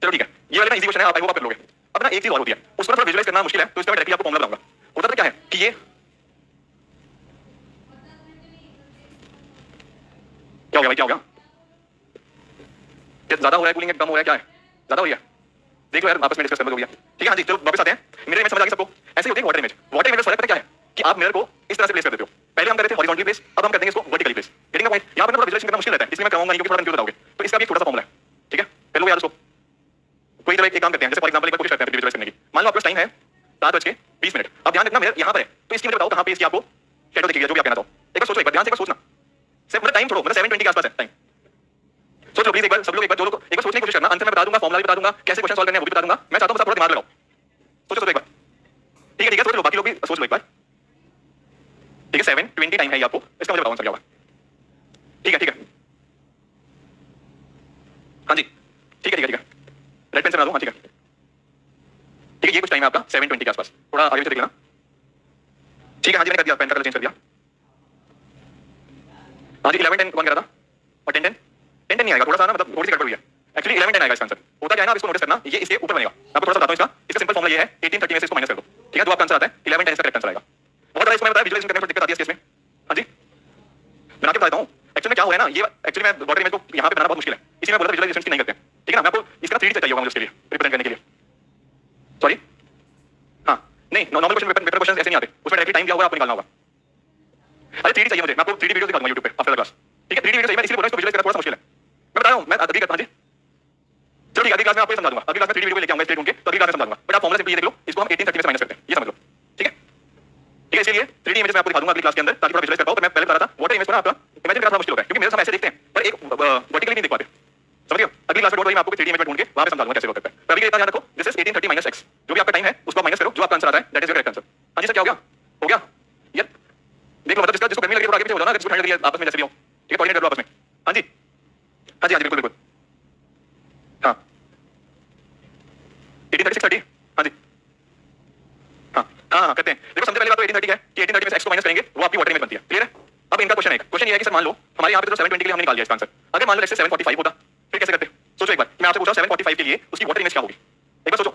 चलो ठीक है, ये वाला ना इजी क्वेश्चन है, आप आई होप आप कर लोगे। अब ना एक चीज और होती है, उसको थोड़ा विजुअलाइज करना मुश्किल है, तो इसका मैं डायरेक्टली आपको फॉर्मूला बताऊंगा। होता तो क्या है कि ये क्या हो गया भाई, क्या हो गया? क्या ज्यादा हो रहा है कूलिंग, कम हो रहा है, क्या है? ज्यादा हो रही है? देख लो यार आपस में डिस्कस कर लो भैया, ठीक है? हाँ जी चलो वापस आते हैं, मिरर इमेज समझ आ गई सबको? ऐसे ही होती है वाटर इमेज। वाटर इमेज फर्क पता क्या है कि आप मिरर को इस तरह से प्लेस कर देते हो, पहले हम कर रहे थे हॉरिजॉन्टली प्लेस, अब हम कर देंगे इसको vertically place. Getting the point? यहां पर थोड़ा विजुअलाइजेशन करना मुश्किल रहता है, इसलिए मैं कराऊंगा नहीं क्योंकि थोड़ा कंफ्यूज हो जाओगे, तो इसका भी एक छोटा सा फॉर्मूला है, ठीक है? कर लो यार उसको, कोई तरह एक काम करते हैं, जैसे फॉर एग्जांपल एक बार कोशिश करते हैं विजुअलाइज करने की। मान लो आपके पास टाइम है 7:20, अब ध्यान रखना मिरर यहां पर है, तो इसकी मुझे बताओ कहां पे इसकी आपको शैडो दिखेगी, जो भी आप कहना चाहो। एक बार सोचो, एक बार ध्यान से एक बार सोचना, सिर्फ मतलब टाइम छोड़ो, मतलब 7:20 के आसपास है टाइम, सोच लो प्लीज एक बार, सब लोग एक बार, जो लोग एक बार सोचने की कोशिश करना, आंसर मैं बता दूंगा, फॉर्मूला भी बता दूंगा, कैसे क्वेश्चन सॉल्व करने हैं वो भी बता दूंगा, मैं चाहता हूं बस आप थोड़ा दिमाग लगाओ, सोचो एक बार, ठीक है? ठीक है सोच लो, बाकी लोग भी सोच लो एक बार, ठीक है? 7:20 टाइम है ये आपको, इसका मुझे बताओ आंसर क्या होगा, ठीक है? ठीक है हाँ जी ठीक है ठीक है ठीक है, रेड पेन से बना दो, हाँ ठीक है ठीक है, ये कुछ टाइम है आपका 7:20 के आसपास, थोड़ा आगे से देख लेना, ठीक है? हाँ जी मैंने कर दिया, पेन का कलर चेंज कर दिया। हाँ जी 11:10 कौन कह रहा था? और 10:10 नहीं आएगा, थोड़ा सा ना मतलब थोड़ी सी गड़बड़ हुई है, एक्चुअली 11:10 आएगा इसका आंसर। होता क्या है ना, इसको नोटिस करना, ये इसके ऊपर बनेगा। मैं आपको थोड़ा सा बताता हूं इसका। इसका सिंपल फॉर्मूला ये है, 1830 में से इसको माइनस कर दो, ठीक है, तो आपका आंसर आता है 11 10 इसका करेक्ट आंसर आएगा। बहुत ज्यादा इसको मैं बताया विजुअलाइजेशन करने में दिक्कत आती है इस केस में। हां जी, मैं आपको बताता हूं एक्चुअली में क्या हुआ है ना, ये एक्चुअली मैं वाटर इमेज को यहां पे बनाना बहुत मुश्किल है, इसी में बोला था विजुअलाइजेशन नहीं करते हैं, ठीक है ना। मैं आपको इसका 3D चाहिए होगा मुझे इसके लिए रिप्रेजेंट करने के लिए। सॉरी, हां नहीं, नॉर्मल क्वेश्चन पेपर क्वेश्चंस ऐसे नहीं आते, उसमें डायरेक्टली टाइम दिया होगा, आपको निकालना होगा। अरे 3D चाहिए मुझे, मैं आपको 3D वीडियो दिखा दूंगा YouTube पे आफ्टर द क्लास, ठीक है। 3D वीडियो चाहिए, मैं इसलिए बोल रहा हूं, इसको विजुअलाइज करना थोड़ा सा मुश्किल है, मैं बता रहा हूं। मैं अगली क्लास, हां जी चलो ठीक है, अगली क्लास में आपको ये समझा दूंगा, अगली क्लास में 3D वीडियो लेके आऊंगा स्ट्रेट उनके, तो अगली क्लास में समझा दूंगा। बट आप फॉर्मूला सिंपली ये देख लो, इसको हम 1830 में से माइनस करते हैं, ये समझ लो, ठीक है। ठीक है, इसलिए 3D इमेज मैं आपको दिखा दूंगा अगली क्लास के अंदर, ताकि थोड़ा विजुअलाइज कर पाओ। पर मैं पहले बता रहा था वाटर इमेज को ना आपका इमेजिन करना थोड़ा मुश्किल होता है, क्योंकि मेरे सामने ऐसे देखते हैं पर एक वर्टिकली नहीं देख पाते, समझ गए। अगली क्लास में डोंट वरी, मैं आपको 3D इमेज में ढूंढ के वहां पे समझा दूंगा कैसे वर्क करता है। पर अभी के लिए इतना ध्यान रखो, दिस इज 1830 माइनस x, जो भी आपका टाइम है उसको आप माइनस करो, जो आपका आंसर आता है that is your correct answer. हां जी सर, क्या हो गया, हो गया ये देख लो, मतलब जिसको गर्मी लग रही है थोड़ा आगे पीछे हो जाओ ना, जिसको ठंड लग रही है आपस में जैसे भी हो, ठीक है, कोऑर्डिनेट कर लो आपस में। हां जी हां जी हां जी, बिल्कुल बिल्कुल, हां 1836 30, हां जी हां हां करते हैं। देखो सबसे पहले बात तो 1830 है कि 1830 में से x को माइनस करेंगे, वो आपकी वाटर इमेज बनती है, क्लियर है। अब इनका क्वेश्चन है, क्वेश्चन ये है कि सर मान लो हमारे यहाँ पे तो 720 के लिए हमने निकाल दिया इसका आंसर, अगर मान लो जैसे 745 होता, फिर कैसे करते? सोचो एक बार, मैं आपसे पूछ रहा हूं 745 के लिए उसकी वाटर इमेज क्या होगी, एक बार सोचो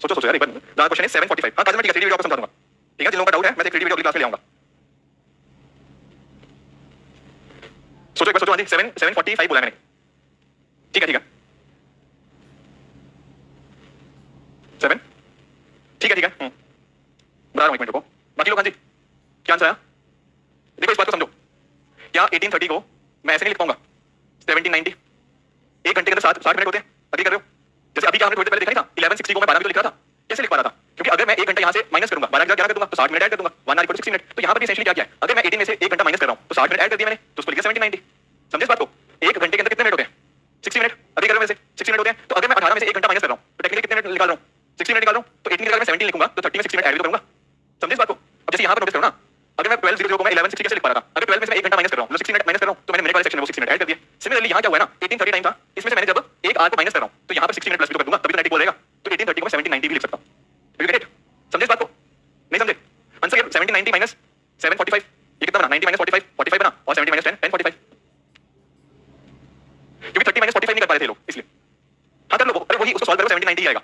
सोचो सोचो यार एक बार। The question is 745। हां काजिम, ठीक है, 3D वीडियो आपको समझा दूंगा, ठीक है। जिन लोगों का डाउट है मैं 3D वीडियो अगली क्लास में ले आऊंगा। सोचो एक बार, सोचो। हां जी 745 बोला मैंने, ठीक है ठीक है 7, ठीक है ठीक है, बता रहा हूं, एक मिनट रुको। बाकी लोग हां जी क्या आंसर आया? देखो इस बात को समझो, क्या 1830 को मैं ऐसे नहीं लिख पाऊंगा 1790, एक घंटे के अंदर 60 मिनट होते हैं, अभी कर रहे हो। जैसे अभी क्या हमने थोड़ी देर पहले देखा नहीं था, 1160 को मैं 12 मिनट लिख रहा था, कैसे लिख पा रहा था? क्योंकि अगर मैं एक घंटा यहां से माइनस करूंगा, 12 11 कर दूंगा तो 60 मिनट ऐड कर दूंगा, 1 आवर 60 मिनट। तो यहां पर भी एसेंशियली क्या किया है, अगर मैं 18 में से एक घंटा माइनस कर रहा हूं तो 60 मिनट ऐड कर दिया मैंने, तो उसको लिख दिया 1790। समझे इस बात को? एक घंटे के अंदर कितने मिनट होते हैं? 60 मिनट, अभी कर रहे हो वैसे 60 मिनट होते हैं। तो अगर मैं 18 में से एक घंटा माइनस कर रहा हूं तो टेक्निकली कितने मिनट निकाल रहा हूं? 60 मिनट निकाल रहा हूं, तो 18 की जगह मैं 17 लिखूंगा तो 30 में 60 मिनट ऐड भी तो करूंगा। समझे इस बात को? अब जैसे यहां पर नोटिस करो ना, अगर मैं 12:00 को मैं 11:60 कैसे लिख पा रहा था? अगर 12 में से मैं एक घंटा माइनस कर रहा हूं, मतलब 60 मिनट माइनस कर रहा हूं, तो मैंने मिनट वाले सेक्शन में वो 60 मिनट ऐड कर दिया। सिमिलरली यहां क्या हुआ है ना, 1830 टाइम था, इसमें से मैंने जब एक आवर को माइनस कर रहा हूं तो यहां पर 60 मिनट प्लस भी तो कर दूंगा, तभी तो 90 बोल रहेगा। तो 1830 को मैं 1790 भी लिख सकता हूं। You get it? समझे इस बात को? नहीं समझे? आंसर 1790 माइनस 745, ये कितना बना? 90 माइनस 45 45 बना, और 70 माइनस 10 10 45, क्योंकि 30 माइनस 45 नहीं कर पा रहे थे लोग, इसलिए। हां कर लो, अरे वही उसको सॉल्व करो, 1790 ही आएगा।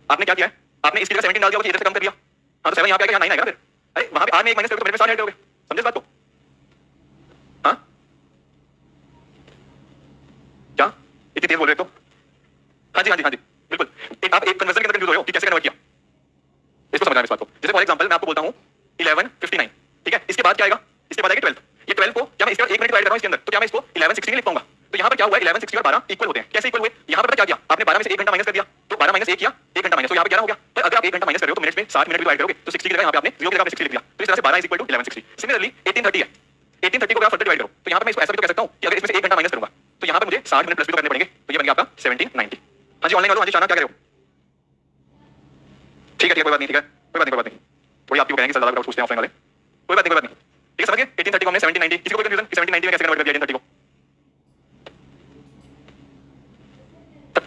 आपने क्या किया है, आपने इसकी जगह 17 डाल दिया, वो इधर से कम कर दिया। हां तो 7 यहां पे आएगा, यहां 9 आएगा फिर। अरे वहां पे r में एक माइनस करोगे तो मेरे में 7 ऐड करोगे। समझे इस बात को? हां क्या इतनी तेज बोल रहे हो? हां जी हां जी हां जी बिल्कुल। आप एक कन्वर्जन के अंदर कंफ्यूज हो रहे हो कि कैसे कन्वर्ट किया, इसको समझना है इस बात को। जैसे फॉर एग्जांपल मैं आपको बोलता हूं 11:59, ठीक है, इसके बाद क्या आएगा? इसके बाद आएगा 12। ये 12 को क्या मैं इसके 1 मिनट ऐड कर रहा हूं इसके अंदर, तो क्या मैं इसको 11:60 नहीं लिख पाऊंगा? तो यहां पर क्या हुआ है, 11:60 और 12 इक्वल होते हैं। कैसे इक्वल हुए? यहां पर पता क्या किया आपने, 12 में से 1 घंटा माइनस कर दिया, तो 12 माइनस 1 किया, 1 घंटा माइनस, तो यहां पे 11 हो गया। पर अगर आप 1 घंटा माइनस कर रहे हो तो मिनट्स में 60 मिनट भी ऐड करोगे, तो 60 की जगह यहां पे आपने 0 की जगह 60 लिख दिया। तो इस तरह से 12 = 11:60। सिमिलरली 1830 है, 1830 को अगर आप फर्दर डिवाइड करो तो यहां पे मैं इसको ऐसा भी तो कह सकता हूं कि अगर इसमें से 1 घंटा माइनस करूंगा तो यहां पर मुझे 60 मिनट प्लस भी तो करने पड़ेंगे, तो ये बन गया आपका 1790। हां जी ऑनलाइन वालों, हां जी चाना क्या कह रहे हो? ठीक है कोई बात नहीं, ठीक है कोई बात नहीं, कोई बात नहीं। थोड़ी आपकी वो कहेंगे सर ज्यादा डाउट पूछते हैं ऑफलाइन वाले, कोई बात नहीं कोई बात नहीं, ठीक है समझ गए। 1830 को हमने 1790, किसी को कोई कंफ्यूजन कि 1790 में कैसे कन्वर्ट कर दिया 1830 को?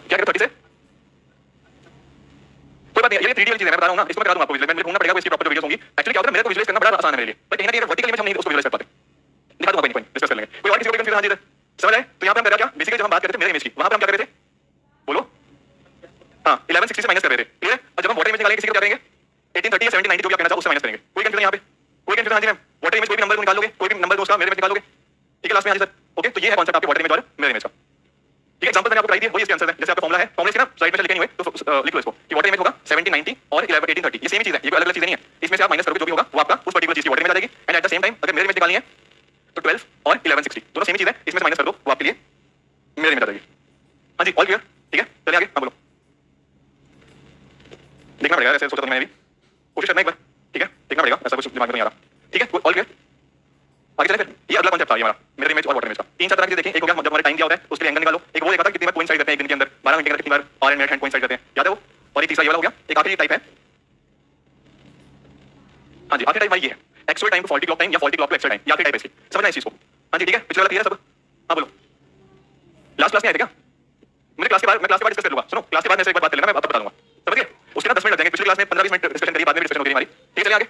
क्या करो 30 से? कोई बात नहीं, ये 3D वाली चीज है, मैं बता रहा हूं ना, इसको मैं करा दूंगा आपको विजुअलाइज, मैं ढूंढना पड़ेगा इसकी प्रॉपर जो वीडियोस होंगी। एक्चुअली क्या होता है, मेरे को विजुअलाइज करना बड़ा आसान है मेरे लिए, पर कहीं ना कहीं वर्टिकल इमेज हम नहीं उसको विजुअलाइज कर पाते। दिखा दूंगा, कोई नहीं डिस्कस कर लेंगे। कोई और किसी को कोई कंफ्यूजन? हां जी इधर समझ आए? तो यहां पे हम कर रहे क्या, बेसिकली जब हम बात कर रहे थे मेरे इमेज की, वहां पे हम क्या कर रहे थे बोलो? हां 1160 से माइनस कर रहे थे, क्लियर है। और जब हम वाटर इमेज निकालेंगे किसी को क्या करेंगे, 1830 या 1790 जो भी आप कहना चाहो उससे माइनस करेंगे। कोई कंफ्यूजन यहां पे? कोई कंफ्यूजन? हां जी मैम, वाटर इमेज कोई भी नंबर को निकाल लोगे, कोई भी नंबर को उसका मेरे इमेज निकाल लोगे, ठीक है लास्ट में। हां जी सर ओके, तो ये है कांसेप्ट आपके वाटर इमेज और मेरे इमेज का, ठीक है। एग्जांपल मैंने आपको बताई दी, वही इसके आंसर है। जैसे आपका फॉर्मूला है, फॉर्मूले से ना स्लाइड में लिखे नहीं हुए तो लिख लो इसको कि वाटर इमेज होगा 1790 और 1830, ये सेम ही चीज है, ये कोई अलग-अलग चीज नहीं है। इसमें से आप माइनस करोगे जो भी होगा वो आपका उस पर्टिकुलर चीज की वाटर इमेज आ जाएगी। And at the same time अगर मेरे इमेज निकालनी है तो 12 और 1160 दोनों सेम ही चीज है, इसमें से माइनस कर दो, वो आपके लिए मेरे इमेज आ जाएगी। हां जी ऑल क्लियर, ठीक है चलिए आगे। हां बोलो, देखना पड़ेगा, ऐसे सोचा था मैंने भी, कोशिश करना एक बार, ठीक है देखना पड़ेगा, ऐसा कुछ दिमाग में नहीं आ रहा, ठीक है ऑल क्लियर। आगे चलें फिर, ये अगला कॉन्सेप्ट था ये हमारा मिरर इमेज और वाटर इमेज का। तीन चार तरह की देखें, एक हो गया जब हमारा टाइम दिया होता है उसके लिए एंगल निकालो, एक वो देखा था कितनी बार कोइंसाइड करते हैं एक दिन के अंदर, 12 घंटे के अंदर कितनी बार और मिनट हैंड कोइंसाइड करते हैं, याद है वो? और ये तीसरा ये वाला हो गया। एक आखिरी टाइप है, हां जी आखिरी टाइप ये है actual time to faulty clock time या faulty clock to actual time, ये आखिरी टाइप है इसकी, समझना इस चीज को। हां जी ठीक है, पिछले वाला क्लियर है सब? हां बोलो, लास्ट क्लास में आए थे क्या? मेरे क्लास के बाद मैं क्लास के बाद डिस्कस कर लूंगा, सुनो क्लास के बाद मैं से एक बार बात कर लेना, मैं आपको बता दूंगा, समझ गए? उसके ना 10 मिनट लग जाएंगे, पिछली क्लास में 15-20 मिनट डिस्कशन करी, बाद में डिस्कशन हो गई हमारी, ठीक है चलिए आगे,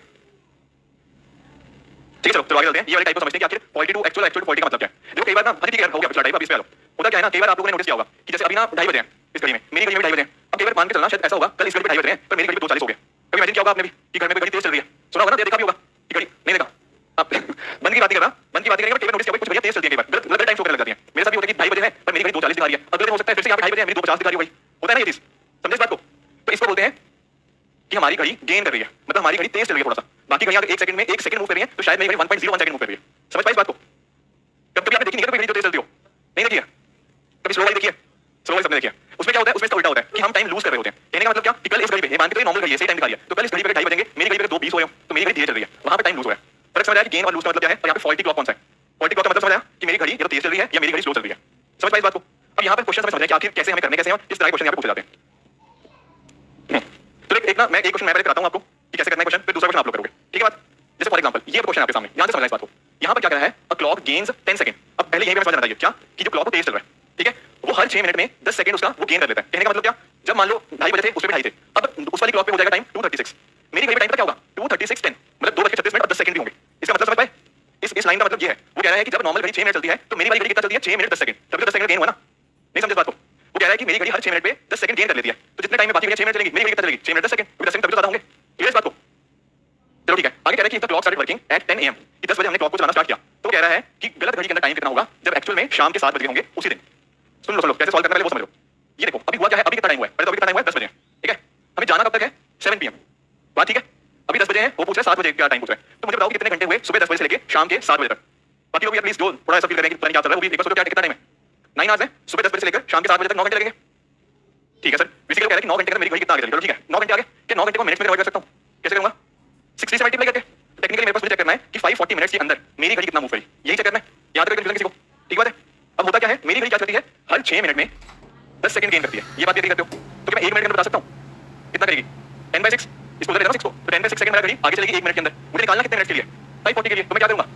ठीक है चलो चलो आगे चलते हैं। ये वाले टाइप को समझते हैं कि आखिर faulty to actual, actual to faulty का मतलब क्या है। देखो कई बार ना, हां जी ठीक है हो गया पिछला टाइप, अब इस पे आ लो। होता क्या है ना, कई बार आप लोगों ने नोटिस किया होगा कि जैसे अभी ना 2:30 बजे हैं, इस घड़ी में, मेरी घड़ी में 2:30 बजे हैं। अब कई बार मान के चलना शायद ऐसा होगा कल इस घड़ी पे 2:30 बज रहे हैं पर मेरी घड़ी पे 2:40 हो गए। कभी इमेजिन किया होगा आपने भी कि घर में कोई घड़ी तेज चल रही है, सुना होगा ना, देखा भी होगा कि घड़ी नहीं देखा आप बंद की बात नहीं कर रहा, बंद की बात करेंगे, कई बार नोटिस किया कुछ घड़ियां तेज चलती हैं, कई बार गलत टाइम शो करने लग जाती हैं। मेरे साथ भी होता है कि 2:30 बजे है पर मेरी घड़ी 2:40 दिखा रही है, अगले दिन हो सकता है फिर से यहाँ पे 2:30 बजे है मेरी 2:50 दिखा रही है, वही होता है ना ये चीज, समझे इस बात को। तो इसको बोलते हैं कि हमारी घड़ी गेन कर रही है, मतलब हमारी घड़ी तेज चल रही है थोड़ा सा, बाकी घड़ियां अगर 1 सेकंड में 1 सेकंड मूव कर रही है तो शायद मेरी घड़ी 1.01 सेकंड मूव कर रही है। समझ पाई इस बात को। कभी आपने देखी नहीं है कोई घड़ी जो तेज चलती हो, नहीं देखी है, कभी स्लो वाली देखी है, स्लो वाली सबने देखी है। उसमें क्या होता है, उसमें इसका उल्टा होता है कि हम टाइम लूज कर रहे होते हैं। कहने का मतलब क्या कि कल इस घड़ी पे ये मान के नॉर्मल घड़ी है, सही टाइम दिखा रही है, तो कल इस घड़ी पे 2:30 बजेंगे, मेरी घड़ी पे 2:20 हो रहे हो तो मेरी घड़ी धीरे चल रही है, वहां पे टाइम लूज हो रहा है। फर्क समझ आया कि गेन और लूज का मतलब क्या है, और यहाँ पे फॉल्टी क्लॉक कौन सा है। फॉल्टी क्लॉक का मतलब समझ आया कि मेरी घड़ी या तो तेज चल रही है या मेरी घड़ी स्लो चल रही है। समझ पाई इस बात को। अब यहाँ पे क्वेश्चन समझ आया कि आखिर कैसे हमें करने कैसे हैं, इस तरह के क्वेश्चन यहाँ पे पूछे जाते हैं। तो एक ना मैं एक क्वेश्चन मैं पहले कराता हूँ आपको कि कैसे करना है क्वेश्चन, फिर दूसरा क्वेश्चन आप लोग करोगे, ठीक है बात। जैसे फॉर एग्जांपल ये क्वेश्चन आपके सामने, ध्यान से समझना इस बात को। यहाँ पर क्या कह रहा है, अ क्लॉक गेन्स 10 सेकंड। अब पहले यही पे समझ जाना चाहिए क्या कि जो क्लॉक तेज चल रहा है, ठीक है, वो हर 6 मिनट में 10 सेकंड उसका वो गेन कर लेता है। कहने का मतलब क्या, जब मान लो 2:30 बजे थे उस पे 2:30 थे, अब उस वाली क्लॉक पे हो जाएगा टाइम 2:36, मेरी घड़ी पे टाइम का क्या होगा 2:36:10, मतलब 2:36 और 10 सेकंड भी होंगे। इसका मतलब समझ पाए, इस लाइन का मतलब ये है, वो कह रहा है कि जब नॉर्मल घड़ी 6 मिनट चलती है तो मेरी वाली घड़ी कितना चलती है 6 मिनट 10 सेकंड, तभी तो 10 सेकंड गेन हुआ ना। नहीं समझे इस बात को। वो कह रहा है कि मेरी घड़ी हर 6 मिनट पे 10 सेकंड गेन कर लेती है, तो जितने टाइम में बाकी घड़ियां 6 मिनट चलेंगी, मेरी घड़ी कितना चलेगी 6 मिनट 10 सेकंड, 10 सेकंड तभी तो ज्यादा होंगे। क्लियर इस बात को। चलो ठीक है, आगे कह रहा है कि the clock started working at 10 AM, कि 10 बजे हमने क्लॉक को चलाना स्टार्ट किया। तो कह रहा है कि गलत घड़ी के अंदर टाइम कितना होगा जब एक्चुअल में शाम के 7 बजे होंगे उसी दिन। सुन लो कैसे सॉल्व करना है पहले वो समझ लो। ये देखो अभी हुआ क्या है, अभी कितना टाइम हुआ है, पहले तो अभी कितना टाइम हुआ है 10 बजे, ठीक है, हमें जाना कब तक है 7 PM, बात ठीक है। अभी 10 बजे है, वो पूछ रहा है 7 बजे क्या टाइम पूछ रहा है, तो मुझे बताओ कि कितने घंटे हुए सुबह 10 बजे से लेके शाम के 7 बजे तक। बाकी लोग भी प्लीज जो थोड़ा सा फील करेंगे पता नहीं क्या चल रहा है, वो भी एक बार सोचो क्या कितना टाइम है, 9 आवर्स है, सुबह 10 बजे से लेकर शाम के 7 बजे तक 9 घंटे लगेंगे। ठीक है सर, बेसिकली कह रहा है कि 9 घंटे के अंदर मेरी घड़ी कितना आगे चली, चलो ठीक है 9 घंटे आगे, क्या 9 घंटे को मिनट्स में कन्वर्ट कर सकता हूं, कैसे करूंगा 60 से मल्टीप्लाई करके। टेक्निकली मेरे पास मुझे चेक करना है कि 540 मिनट्स के अंदर मेरी घड़ी कितना मूव करी, यही चेक करना है, याद रखो किसी को, ठीक बात है। अब होता क्या है, मेरी घड़ी क्या करती है हर 6 मिनट में 10 सेकंड गेन करती है, ये बात भी करते हो, तो क्या मैं 1 मिनट के अंदर बता सकता हूं कितना करेगी 10/6, इसको उधर ले जाओ 6 को, तो 10/6 सेकंड मेरी घड़ी आगे चलेगी 1 मिनट के अंदर। मुझे निकालना कितने मिनट के लिए 540 के लिए, तो मैं क्या करूंगा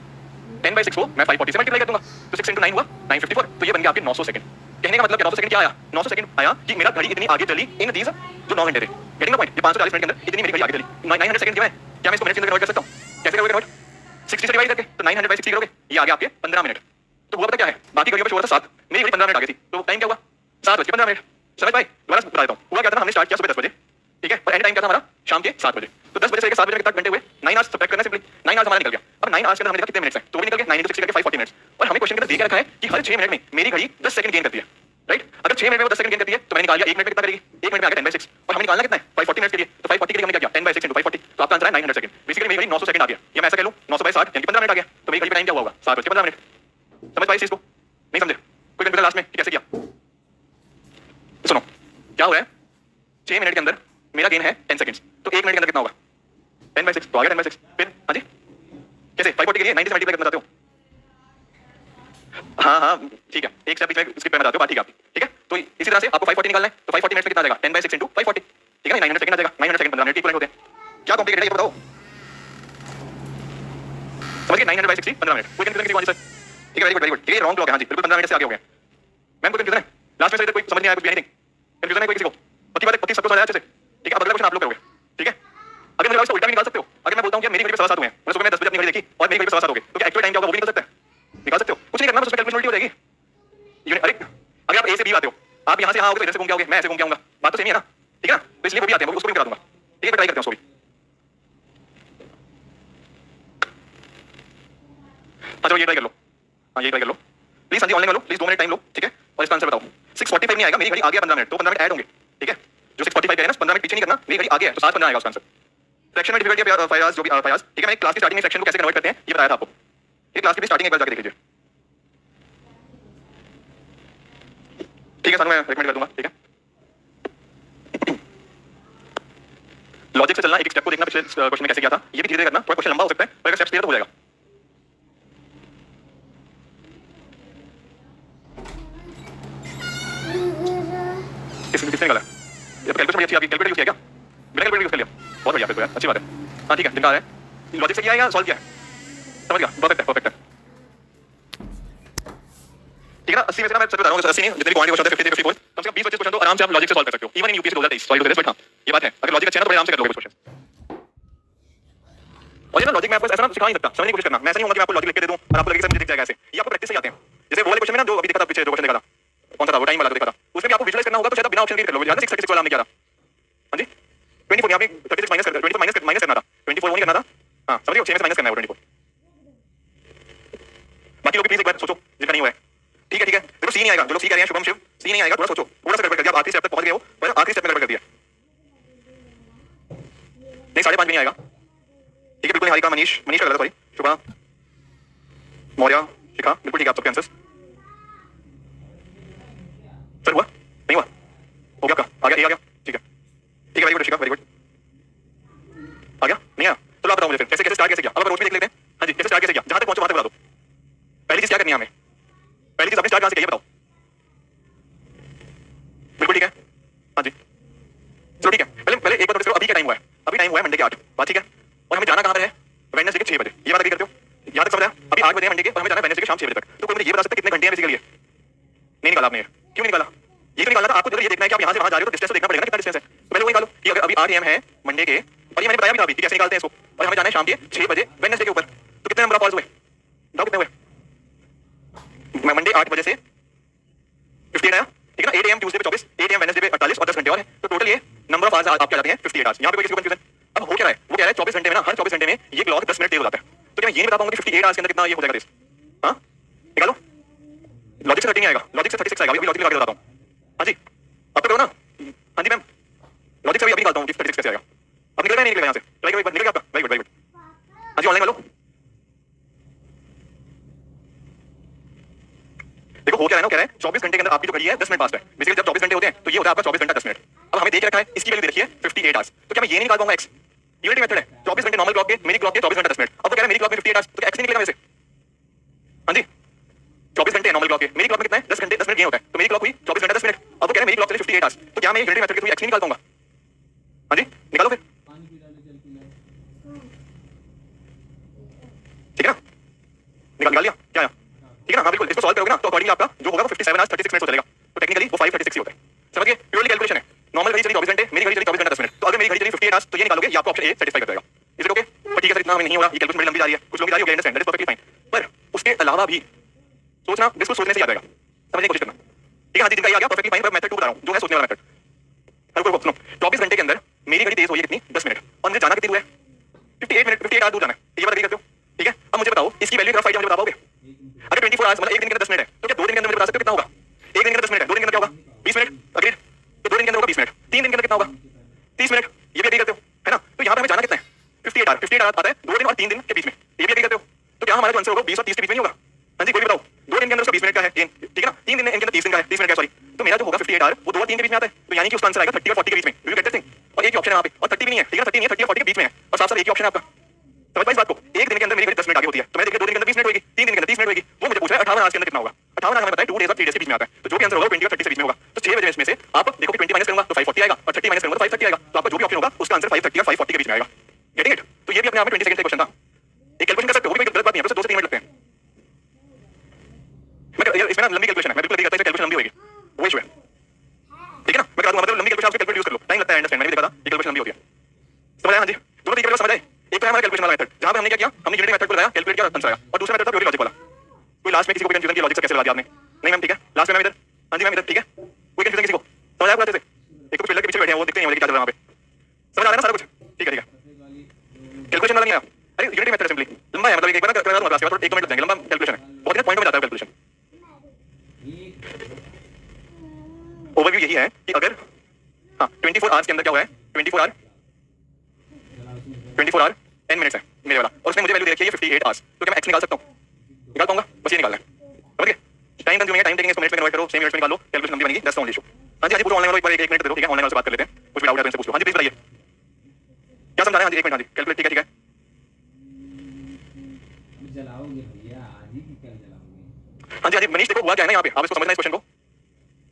10/6 को मैं 540 से मल्टीप्लाई कर दूंगा, तो 6 × 9 हुआ 954, तो ये बन गया आपके 900 सेकंड। कहने का मतलब क्या 900 सेकंड क्या आया, 900 सेकंड आया कि मेरा घड़ी इतनी आगे चली इन दीज जो 9 घंटे थे। गेटिंग द पॉइंट, ये 540 मिनट के अंदर इतनी मेरी घड़ी आगे चली, 900 सेकंड क्या है, क्या मैं इसको मिनट के अंदर कन्वर्ट कर सकता हूं, कैसे करोगे कन्वर्ट 60 से डिवाइड करके, तो 900/60 करोगे, ये आ गया आपके 15 मिनट। तो हुआ पता क्या है, बाकी घड़ियों पे शो हो रहा था 7, मेरी घड़ी 15 मिनट आगे थी, तो टाइम क्या हुआ 7:15 मिनट। समझ पाए, दोबारा बता देता हूं, हुआ क्या था, हमने स्टार्ट किया सुबह 10 बजे, ठीक है, और एंड टाइम क्या था हमारा शाम के 7 बजे, तो 10 बजे से लेकर 7 बजे तक कितने घंटे हुए 9 आवर्स सब्ट्रैक्ट करना सिंपली, 9 आवर्स हमारा निकल गया। अब 9 आवर्स के अंदर हमने देखा कितने मिनट्स हैं, तो वो निकल गया 9 × 60 करके 540 मिनट्स, और हमें क्वेश्चन के अंदर दे के रखा है कि हर 6 मिनट में मेरी घड़ी 10 सेकंड गेन करती है, राइट। अगर 6 मिनट में वो 10 सेकंड गेन करती है तो मैंने निकाल लिया 1 मिनट में कितना करेगी, 1 मिनट में आ गया 10/6, और हमें निकालना कितना है 540 मिनट के लिए, तो 540 के लिए हमने क्या किया 10/6 × 540, तो आपका आंसर है 900 सेकंड। बेसिकली मेरी घड़ी 900 सेकंड आ गया, या मैं ऐसा कह लूं 900/60 यानी 15 मिनट आ गया, तो मेरी घड़ी पे टाइम क्या हुआ होगा 7:15 मिनट। समझ पाई इस चीज को, नहीं समझे, कोई कंफ्यूजन लास्ट में कि कैसे किया। सुनो क्या हो रहा है, 6 मिनट के अंदर मेरा गेन है 10 सेकंड्स, तो 1 मिनट के अंदर कितना होगा 10/6, तो आ गया 10/6, फिर हाँ जी कैसे 540 के लिए 90 से मल्टीप्लाई करना चाहते हो, हाँ ठीक है, एक स्टेप बीच में स्किप करना चाहते हो, बात ठीक है आपकी, ठीक है। तो इसी तरह से आपको 540 निकालना है, तो 540 मिनट में कितना आ जाएगा 10/6 × 540, ठीक है ना, 900 सेकंड आ जाएगा, 900 सेकंड 15 मिनट इक्वल होते हैं। क्या कॉम्प्लिकेटेड है ये बताओ, समझ गए 900/60 15 मिनट, कोई कंफ्यूजन किसी को आंसर, ठीक है, वेरी गुड, ये रॉन्ग क्लॉक है, हाँ जी बिल्कुल 15 मिनट से आगे हो गए। मैम कोई कंफ्यूजन है लास्ट में से कोई समझ नहीं आया, कुछ भी एनीथिंग कंफ्यूजन है कोई किसी को, पक्की बात है, पक्की सबको समझ आया अच्छे से, ठीक है। अब अगला क्वेश्चन आप लोग करोगे, ठीक है। अगर मेरे इसको उल्टा भी निकाल सकते हो, अगर मैं बोलता हूं कि मेरी घड़ी पे 7:15 हुए हैं, मैंने सुबह में 10 बजे अपनी घड़ी देखी और मेरी घड़ी पे 7:15 हो गए, तो क्या एक्चुअल टाइम क्या होगा वो भी निकाल सकते हैं, निकाल सकते हो, कुछ नहीं करना, बस उसमें कैलकुलेशन उल्टी हो जाएगी। अरे अगर आप ए से बी आते हो, आप यहां से यहां आओगे तो इधर से घूम के आओगे, मैं ऐसे घूम के आऊंगा, बात तो सेम ही है ना, ठीक है ना, तो इसलिए वो भी आते हैं, उसको भी करा दूंगा, ठीक है, ट्राई करते हैं उसको भी। अच्छा ये ट्राई कर लो, हाँ ये ट्राई कर लो प्लीज, हाँ जी ऑनलाइन कर लो प्लीज, 2 मिनट टाइम लो, ठीक है, और इसका आंसर बताओ। 6:45 नहीं आएगा, मेरी घड़ी आगे है 15 मिनट, तो 15 मिनट ऐड होंगे, ठीक है, जो 6:45 कह रहे हैं ना 15 मिनट पीछे नहीं करना, मेरी घड़ी आगे है तो 7:15 आएगा उसका आंसर। फ्रैक्शन में डिफिकल्टी है 5 आवर्स, जो भी 5 आवर्स, ठीक है। मैं क्लास की स्टार्टिंग में फ्रैक्शन को कैसे कन्वर्ट करते हैं ये बताया था आपको, ये क्लास की स्टार्टिंग एक बार जाके देख लीजिए, ठीक है, सानू मैं रिकमेंड कर दूंगा, ठीक है। लॉजिक से चलना, एक स्टेप को देखना, पिछले क्वेश्चन में कैसे किया था, ये भी धीरे धीरे करना, थोड़ा क्वेश्चन लंबा हो सकता है पर अगर स्टेप्स क्लियर तो हो जाएगा। किसने निकाला ये कैलकुलेशन बड़ी अच्छी आपकी, कैलकुलेटर यूज किया क्या, बिना कैलकुलेटर यूज कर लिया, बहुत बढ़िया, फिर तो यार अच्छी बात है, हाँ ठीक है, जिनका है लॉजिक से किया है या सॉल्व किया है, समझ गया, परफेक्ट है, परफेक्ट है, ठीक है ना। 80 में से ना मैं सच बता रहा हूं, 80 नहीं जितने पॉइंट क्वेश्चन होते हैं 50 50 कम से कम 20-25 क्वेश्चन तो आराम से आप लॉजिक से सॉल्व कर सकते हो, even in UPSC 2023 sorry but हां ये बात है, अगर लॉजिक अच्छा है ना तो बड़े आराम से कर लोगे क्वेश्चन। और ये ना लॉजिक मैं आपको ऐसा ना सिखा नहीं सकता, समझने की कोशिश करना, मैं ऐसा नहीं होगा कि मैं आपको लॉजिक लिख के दे दूं और आपको लगे सब मुझे दिख जाएगा ऐसे, ये आपको प्रैक्टिस से ही आते हैं। जैसे वो वाले क्वेश्चन में ना जो अभी दिखा था पीछे जो क्वेश्चन दिखा था, कौन सा था वो, टाइम वाला जो दिखा था, उसमें भी आपको विजुअलाइज करना होगा, तो शायद ना ऑप्शन कर लो, याद है 636 वाला हमने किया था। हाँ जी 24 यहाँ पे 36 माइनस 24 माइनस करना था, 24 वो नहीं करना था। हाँ समझ रहे हो, 6 में से माइनस करना है वो 24। बाकी लोग प्लीज एक बार सोचो जिनका नहीं हुआ है। ठीक है ठीक है, देखो सी नहीं आएगा, जो लोग सी कह रहे हैं शुभम शिव सी नहीं आएगा, थोड़ा सोचो, थोड़ा सा गड़बड़ कर दिया, आखिरी स्टेप तक पहुंच गए हो पर आखिरी स्टेप में गड़बड़ कर दिया। नहीं 5.5 भी नहीं आएगा। ठीक है बिल्कुल नहीं, हारिका मनीष का गलत, सॉरी शुभा मौर्य शिखा बिल्कुल ठीक है, आप सबके आंसर्स सर हुआ नहीं हुआ, हो गया आपका, आ गया, ए आ गया, ठीक है ठीक है, वेरी गुड शिखा वेरी गुड, आ गया नहीं आया। चलो आप बताओ मुझे फिर कैसे कैसे स्टार्ट कैसे किया, अब रोज भी देख लेते हैं। हाँ जी कैसे स्टार्ट कैसे किया, जहां तक पहुंचे वहां तक बता दो। पहली चीज क्या करनी है हमें, पहली चीज आपने स्टार्ट कहां से किया बताओ। बिल्कुल ठीक है हाँ जी चलो ठीक है, पहले पहले एक बार नोटिस करो, अभी क्या टाइम हुआ है, अभी टाइम हुआ है मंडे के 8 बात, ठीक है, और हमें जाना कहां पर है, वेडनेसडे के 6 बजे, ये बात अग्री करते हो, यहां तक समझ आया। अभी 8 बजे मंडे के और हमें जाना है वेडनेसडे के शाम 6 बजे तक, तो कोई मुझे ये बता सकता है कितने घंटे हैं बेसिकली। नहीं निकाला आपने, क्यों निकाला, ये तो निकालना था आपको, ये देखना है कि आप यहां से वहां जा रहे हो तो डिस्टेंस तो देखना पड़ेगा ना कितना डिस्टेंस है, तो पहले वो निकालो कि अगर अभी 8 AM है मंडे के, और ये मैंने बताया भी था अभी कि कैसे निकालते हैं इसको, और हमें जाना है शाम के 6 बजे वेडनेसडे के ऊपर, तो कितने नंबर ऑफ आवर्स हुए बताओ कितने हुए। मैं मंडे 8 बजे से 58 आया, ठीक है ना, 8 AM ट्यूसडे पे 24, 8 AM वेडनेसडे पे 48 और 10 घंटे और है, तो टोटल ये नंबर ऑफ आवर्स आपके आ जाते हैं 58 आवर्स। यहां पे कोई किसी को कंफ्यूजन, अब हो क्या रहा है, वो कह रहा है 24 घंटे में ना, हर 24 घंटे में ये क्लॉक 10 मिनट तेज हो जाता है, तो क्या मैं ये नहीं बता पाऊंगा कि 58 आवर्स के अंदर कितना ये हो जाएगा रेस। हां निकालो, लॉजिक से 30 नहीं आएगा, लॉजिक से 36 आएगा, अभी लॉजिक लगा के बताता हूं। हाँ जी अब तो करो ना, हाँ जी मैम लॉजिक से अभी निकालता हूं कि 36 कैसे आएगा, अब निकल गया नहीं निकल गया यहां से, ट्राई करो एक बार, निकल गया आपका, वेरी गुड वेरी गुड। हाँ जी ऑनलाइन वालों देखो हो क्या है ना, कह रहा है 24 घंटे के अंदर आपकी जो घड़ी है 10 मिनट पास है, बेसिकली जब 24 घंटे होते हैं तो ये होता है आपका 24 घंटा 10 मिनट। अब हमें देख रखा है इसकी वैल्यू देखिए 58 आवर्स, तो क्या मैं ये नहीं निकाल पाऊंगा एक्स, यूनिटी मेथड है, 24 घंटे नॉर्मल क्लॉक के, मेरी क्लॉक के 24 घंटा 10 मिनट, अब वो कह रहा है मेरी क्लॉक में 58 आवर्स, तो एक्स नहीं निकलेगा वैसे। हाँ जी 24 घंटे नॉर्मल क्लॉक के, मेरी क्लॉक में कितना है 10 घंटे 10 मिनट ये होता है, तो मेरी क्लॉक हुई 24 घंटा 10 मिनट, अब वो कह रहा है मेरी क्लॉक चले 58 आवर्स, तो क्या मैं यूनिटी मेथड के थ्रू एक्स नहीं निकाल पाऊंगा। हाँ जी निकालो फिर, ठीक है ना, निकाल लिया क्या आया, ठीक है ना, हाँ बिल्कुल इसको सॉल्व करोगे ना तो अकॉर्डिंगली आपका जो होगा वो 57 आवर्स 36 मिनट हो जाएगा, तो टेक्निकली वो 5:36 ही होता है, समझ गए, प्योरली कैलकुलेशन है। नॉर्मल घड़ी चली 24 घंटे, मेरी घड़ी चली 24 घंटा 10 मिनट, तो अगर मेरी घड़ी चली 58 आवर्स तो ये निकालोगे, ये आपको ऑप्शन ए सेटिस्फाई कर जाएगा, इज इट ओके। पर ठीक है सर इतना हमें नहीं हो रहा, ये कैलकुलेशन बड़ी लंबी जा रही है, कुछ लोग जा रही है, understand that is perfectly fine, पर उसके अलावा भी सोचना, बिल्कुल सोचने से याद आएगा, समझने की कोशिश करना, ठीक है। हाँ जी जिनका ये आ गया परफेक्टली फाइन, पर मेथड 2 बता रहा हूं जो है सोचने वाला मेथड। रुको सुनो, 24 घंटे के अंदर मेरी घड़ी तेज हुई है कितनी 10 मिनट, और मुझे जाना कितनी दूर है 58 मिनट, 58 आवर्स दूर जाना है, ये बात अग्री करते हो, ठीक है। अब मुझे बताओ इसकी वैल्यू रफ आइडिया मुझे बता पाओगे, अगर 24 आवर्स मतलब एक दिन के अंदर 10 मिनट है, तो क्या 2 दिन के अंदर मुझे बता सकते हो कितना होगा, एक दिन के अंदर 10 मिनट है, 2 दिन के अंदर क्या होगा 20 मिनट, अग्रीड, तो 2 दिन के अंदर होगा 20 मिनट, 3 दिन के अंदर कितना होगा 30 मिनट, ये भी अग्री करते हो है ना। तो यहाँ पे हमें जाना कितना है 58 आवर्स, 58 आवर्स आता है 2 दिन और 3 दिन के बीच में, ये भी अग्री करते हो, तो क्या हमारा जो आंसर होगा 20 और 30 के बीच में नहीं होगा। हाँ जी कोई भी बताओ, 2 दिन के अंदर उसका 20 मिनट का है, ठीक है ना, 3 दिन इनके अंदर 30 दिन का है, 30 मिनट का सॉरी, तो मेरा जो होगा 58 आवर्स वो 2 और 3 के बीच में आता है, तो यानी कि उसका आंसर आएगा 30 और 40 के बीच में, यू गेट दिस थिंग, और एक ही ऑप्शन है यहाँ पे, और 30 भी नहीं है, ठीक है 30 नहीं है, 30 और 40 के बीच में है, और साफ साफ एक ही ऑप्शन है आपका, समझ पाए इस बात को। एक दिन के अंदर मेरी घड़ी 10 मिनट आगे होती है, तो मैं देखिए 2 दिन के अंदर 20 मिनट होगी, 3 दिन के अंदर 30 मिनट होगी, वो मुझे पूछ रहा है 58 आवर्स के अंदर कितना होगा, 58 आवर्स हमें पता है 2 डेज और 3 डेज के बीच में आता है, तो जो भी आंसर होगा 20 और 30 के बीच में होगा, तो 6 बजे इसमें से आप देखो कि 20 माइनस करूंगा तो 540 आएगा, और 30 माइनस करूंगा तो 530 आएगा, तो आपका जो भी ऑप्शन होगा उसका आंसर 530 और 540 के बीच में आएगा, गेटिंग इट। तो ये भी अपने आप में 20 सेकंड का क्वेश्चन था, एक कैलकुलेशन कर सकते हो, वो भी कोई गलत बात नहीं है, बस 2 से 3 मिनट लगते हैं। मैं इसमें ना लंबी कैलकुलेशन है, मैं बिल्कुल नहीं करता, इसमें कैलकुलेशन लंबी होगी, वो इशू है, ठीक है ना, मैं करा दूंगा, मतलब लंबी कैलकुलेशन आप कैलकुलेट यूज कर लो, टाइम लगता है, अंडरस्टैंड, मैंने भी देखा था ये कैलकुलेशन लंबी होती है, समझ आया। हाँ जी दोनों तरीके से समझ आए, एक तो हमारा कैलकुलेशन वाला मेथड जहां पे हमने क्या किया, हमने यूनिटी मेथड को लगाया, कैलकुलेट किया, आंसर आया, और दूसरा मेथड था प्योरली लॉजिक वाला। कोई लास्ट में किसी को कंफ्यूजन किया लॉजिक से कैसे लगा दिया आपने, नहीं मैम ठीक है, लास्ट में मैम इधर, हाँ जी मैम इधर, ठीक है, कोई कंफ्यूजन किसी को समझ आया अच्छे से, एक तो पिलर के पीछे बैठे हैं वो देखते हैं क्या चल रहा है वहां पे, समझ आ रहा है ना सारा कुछ, ठीक है ठीक है, कैलकुलेशन वाला नहीं आया, अरे यूनिटी मेथड सिंपली लंबा है, मतलब एक बार करा दूंगा क्लास के बाद, 1 मिनट लग जाएंगे, लंबा कैलकुलेशन है, बहुत ही पॉइंट में जाता है कैलकुलेशन। ओवरव्यू यही है कि अगर हाँ 24 आवर्स के अंदर क्या हुआ है, 24 आवर 10 मिनट्स है मेरे वाला, और उसने मुझे वैल्यू दे रखी है 58 आवर्स, तो क्या मैं एक्स निकाल सकता हूँ, निकाल पाऊंगा, बस ये निकालना है, समझ गए। टाइम कंज्यूमिंग है, टाइम टेकिंग इसको मिनट में कन्वर्ट करो, 6 मिनट में निकालो, कैलकुलेशन लंबी बनेगी, दैट्स द ओनली इशू। हाँ जी पूरा ऑनलाइन वालों एक बार 1 मिनट दे दो, ठीक है, ऑनलाइन वाले से बात कर लेते हैं, कुछ भी डाउट है तो इनसे पूछ लो। हाँ जी प्लीज बताइए क्या समझा रहे हैं, हाँ जी 1 मिनट, हाँ जी कैलकुलेट, ठीक है ठीक है, जलाओगे भैया आज ही कल जलाओगे। हाँ जी मनीष देखो हुआ क्या है ना, यहाँ पे आप इसको समझना इस क्वेश्चन को,